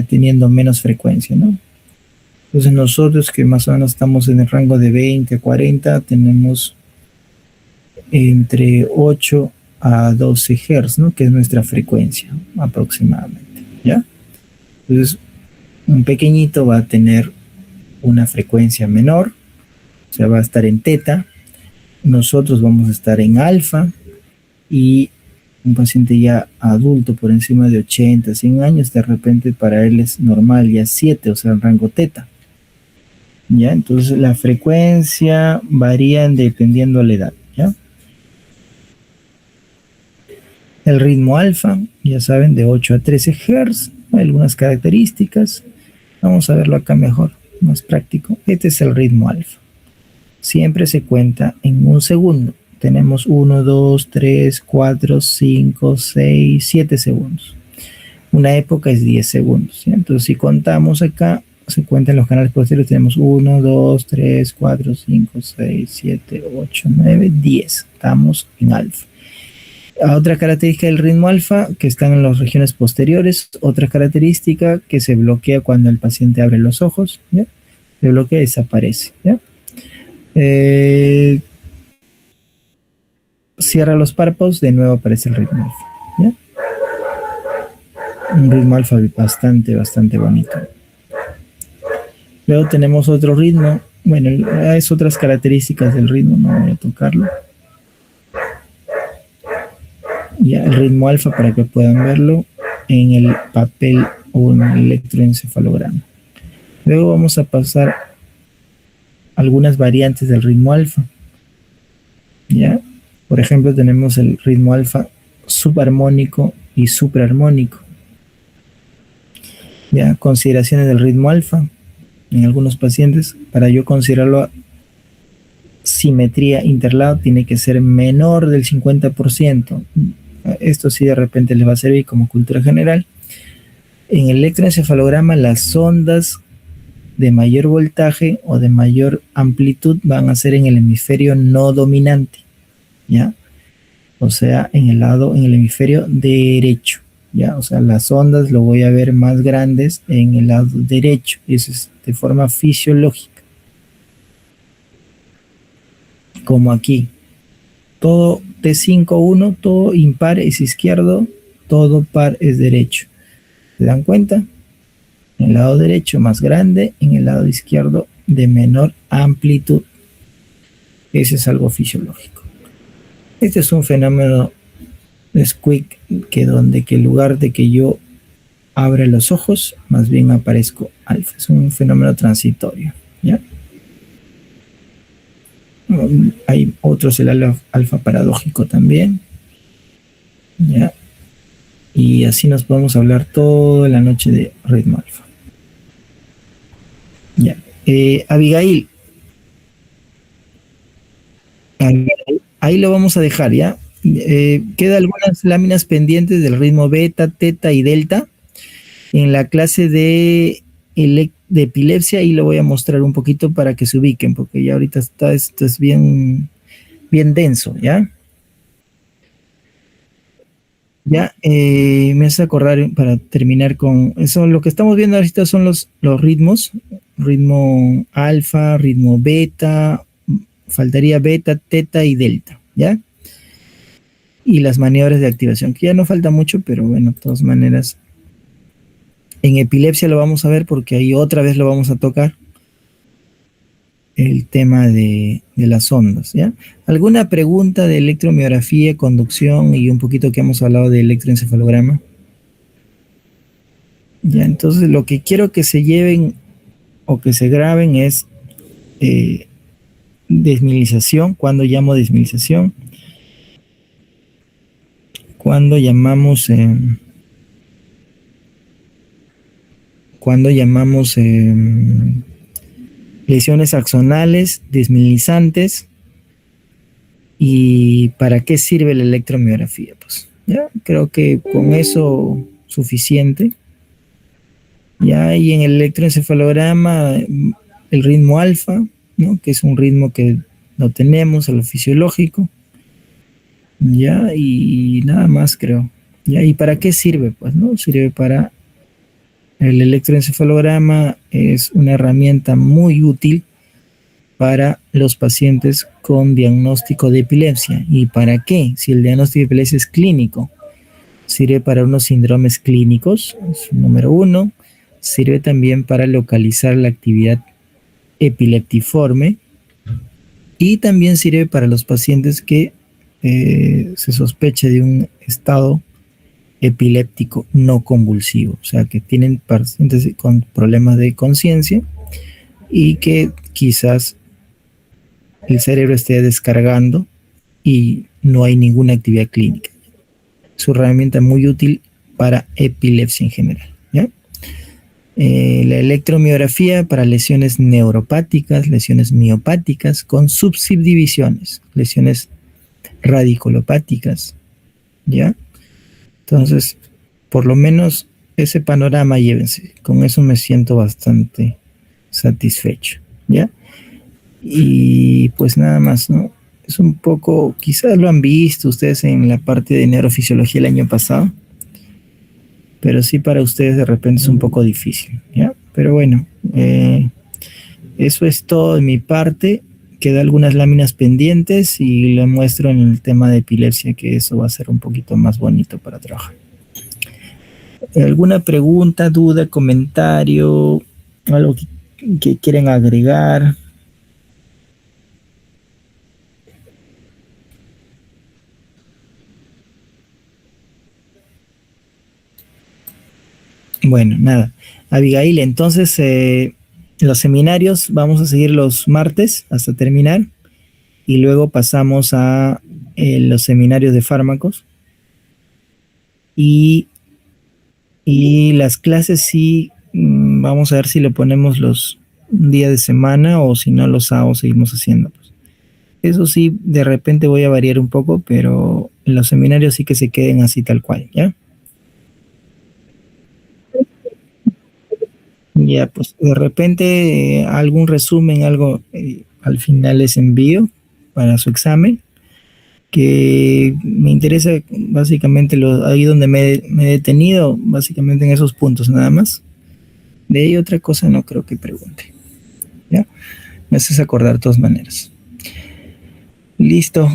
teniendo menos frecuencia, ¿no? Entonces nosotros que más o menos estamos en el rango de 20 a 40, tenemos entre 8 a 12 Hz, ¿no? Que es nuestra frecuencia aproximadamente, ¿ya? Entonces un pequeñito va a tener una frecuencia menor, o sea, va a estar en teta. Nosotros vamos a estar en alfa, y un paciente ya adulto por encima de 80, 100 años, de repente para él es normal ya 7, o sea, en rango teta. ¿Ya? Entonces la frecuencia varía dependiendo de la edad, ¿ya? El ritmo alfa, ya saben, de 8 a 13 Hz, algunas características. Vamos a verlo acá mejor, más práctico. Este es el ritmo alfa. Siempre se cuenta en un segundo. Tenemos 1, 2, 3, 4, 5, 6, 7 segundos. Una época es 10 segundos, ¿ya? Entonces si contamos acá, se cuentan los canales posteriores, tenemos 1, 2, 3, 4, 5, 6, 7, 8, 9, 10. Estamos en alfa. Otra característica del ritmo alfa, que están en las regiones posteriores. Otra característica, que se bloquea cuando el paciente abre los ojos, ¿ya? Se bloquea y desaparece, ¿ya? Cierra los párpados, de nuevo aparece el ritmo alfa, ¿ya? Un ritmo alfa bastante bonito. Luego tenemos otro ritmo. Bueno, es otras características del ritmo, no voy a tocarlo. Ya, el ritmo alfa, para que puedan verlo en el papel o en el electroencefalograma. Luego vamos a pasar algunas variantes del ritmo alfa. ¿Ya? Por ejemplo, tenemos el ritmo alfa subarmónico y supraarmónico. ¿Ya? Consideraciones del ritmo alfa en algunos pacientes. Para yo considerarlo simetría interlado, tiene que ser menor del 50%. Esto sí de repente les va a servir como cultura general. En el electroencefalograma, las ondas de mayor voltaje o de mayor amplitud van a ser en el hemisferio no dominante, ¿ya? O sea, en el hemisferio derecho, ¿ya? O sea, las ondas lo voy a ver más grandes en el lado derecho. Eso es de forma fisiológica. Como aquí. Todo T5-1, todo impar es izquierdo, todo par es derecho. ¿Se dan cuenta? En el lado derecho más grande, en el lado izquierdo de menor amplitud. Ese es algo fisiológico. Este es un fenómeno de squeak que en lugar de que yo abra los ojos, más bien aparezco alfa. Es un fenómeno transitorio, ¿ya? Hay otros, el alfa paradójico también, ¿ya? Y así nos podemos hablar toda la noche de ritmo alfa. Ya. Abigail, ahí lo vamos a dejar, ¿ya? Quedan algunas láminas pendientes del ritmo beta, teta y delta. En la clase de epilepsia, ahí lo voy a mostrar un poquito para que se ubiquen, porque ya ahorita esto es bien, bien denso, ¿ya? Ya, me hace acordar para terminar con eso. Lo que estamos viendo ahorita son los ritmos: ritmo alfa, ritmo beta, faltaría beta, teta y delta, ¿ya? Y las maniobras de activación, que ya no falta mucho, pero bueno, de todas maneras, en epilepsia lo vamos a ver porque ahí otra vez lo vamos a tocar, el tema de las ondas, ¿ya? ¿Alguna pregunta de electromiografía, conducción y un poquito que hemos hablado de electroencefalograma? Ya, entonces lo que quiero que se lleven o que se graben es desmilinización. Cuando llamo desmilinización, cuando llamamos lesiones axonales, desmilinizantes. ¿Y para qué sirve la electromiografía? Pues ya creo que con eso suficiente. Ya, y en el electroencefalograma, el ritmo alfa, ¿no? Que es un ritmo que no tenemos, a lo fisiológico. Ya, y nada más creo. Ya, ¿y para qué sirve? Pues, ¿no? Sirve para el electroencefalograma, es una herramienta muy útil para los pacientes con diagnóstico de epilepsia. ¿Y para qué? Si el diagnóstico de epilepsia es clínico, sirve para unos síndromes clínicos, número uno. Sirve también para localizar la actividad epileptiforme y también sirve para los pacientes que se sospecha de un estado epiléptico no convulsivo, o sea, que tienen pacientes con problemas de conciencia y que quizás el cerebro esté descargando y no hay ninguna actividad clínica. Es una herramienta muy útil para epilepsia en general, ¿ya? La electromiografía para lesiones neuropáticas, lesiones miopáticas con subdivisiones, lesiones radiculopáticas, ¿ya? Entonces, por lo menos ese panorama llévense. Con eso me siento bastante satisfecho, ¿ya? Y pues nada más, ¿no? Es un poco, quizás lo han visto ustedes en la parte de neurofisiología el año pasado, pero sí para ustedes de repente es un poco difícil, ¿ya? Pero bueno, eso es todo de mi parte. Queda algunas láminas pendientes y lo muestro en el tema de epilepsia, que eso va a ser un poquito más bonito para trabajar. ¿Alguna pregunta, duda, comentario, algo que quieren agregar? Bueno, nada. Abigail, entonces los seminarios vamos a seguir los martes hasta terminar y luego pasamos a los seminarios de fármacos y las clases sí, vamos a ver si lo ponemos los días de semana o si no los sábados seguimos haciendo. Pues. Eso sí, de repente voy a variar un poco, pero en los seminarios sí que se queden así tal cual, ¿ya? Ya, pues de repente algún resumen, algo al final les envío para su examen, que me interesa básicamente ahí donde me he detenido, básicamente en esos puntos nada más. De ahí otra cosa no creo que pregunte. ¿Ya? Me haces acordar de todas maneras. Listo.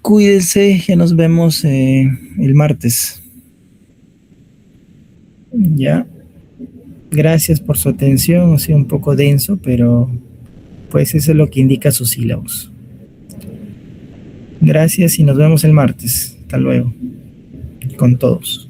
Cuídense, ya nos vemos el martes. Ya. Gracias por su atención, ha sido un poco denso, pero pues eso es lo que indica sus sílabos. Gracias y nos vemos el martes. Hasta luego. Con todos.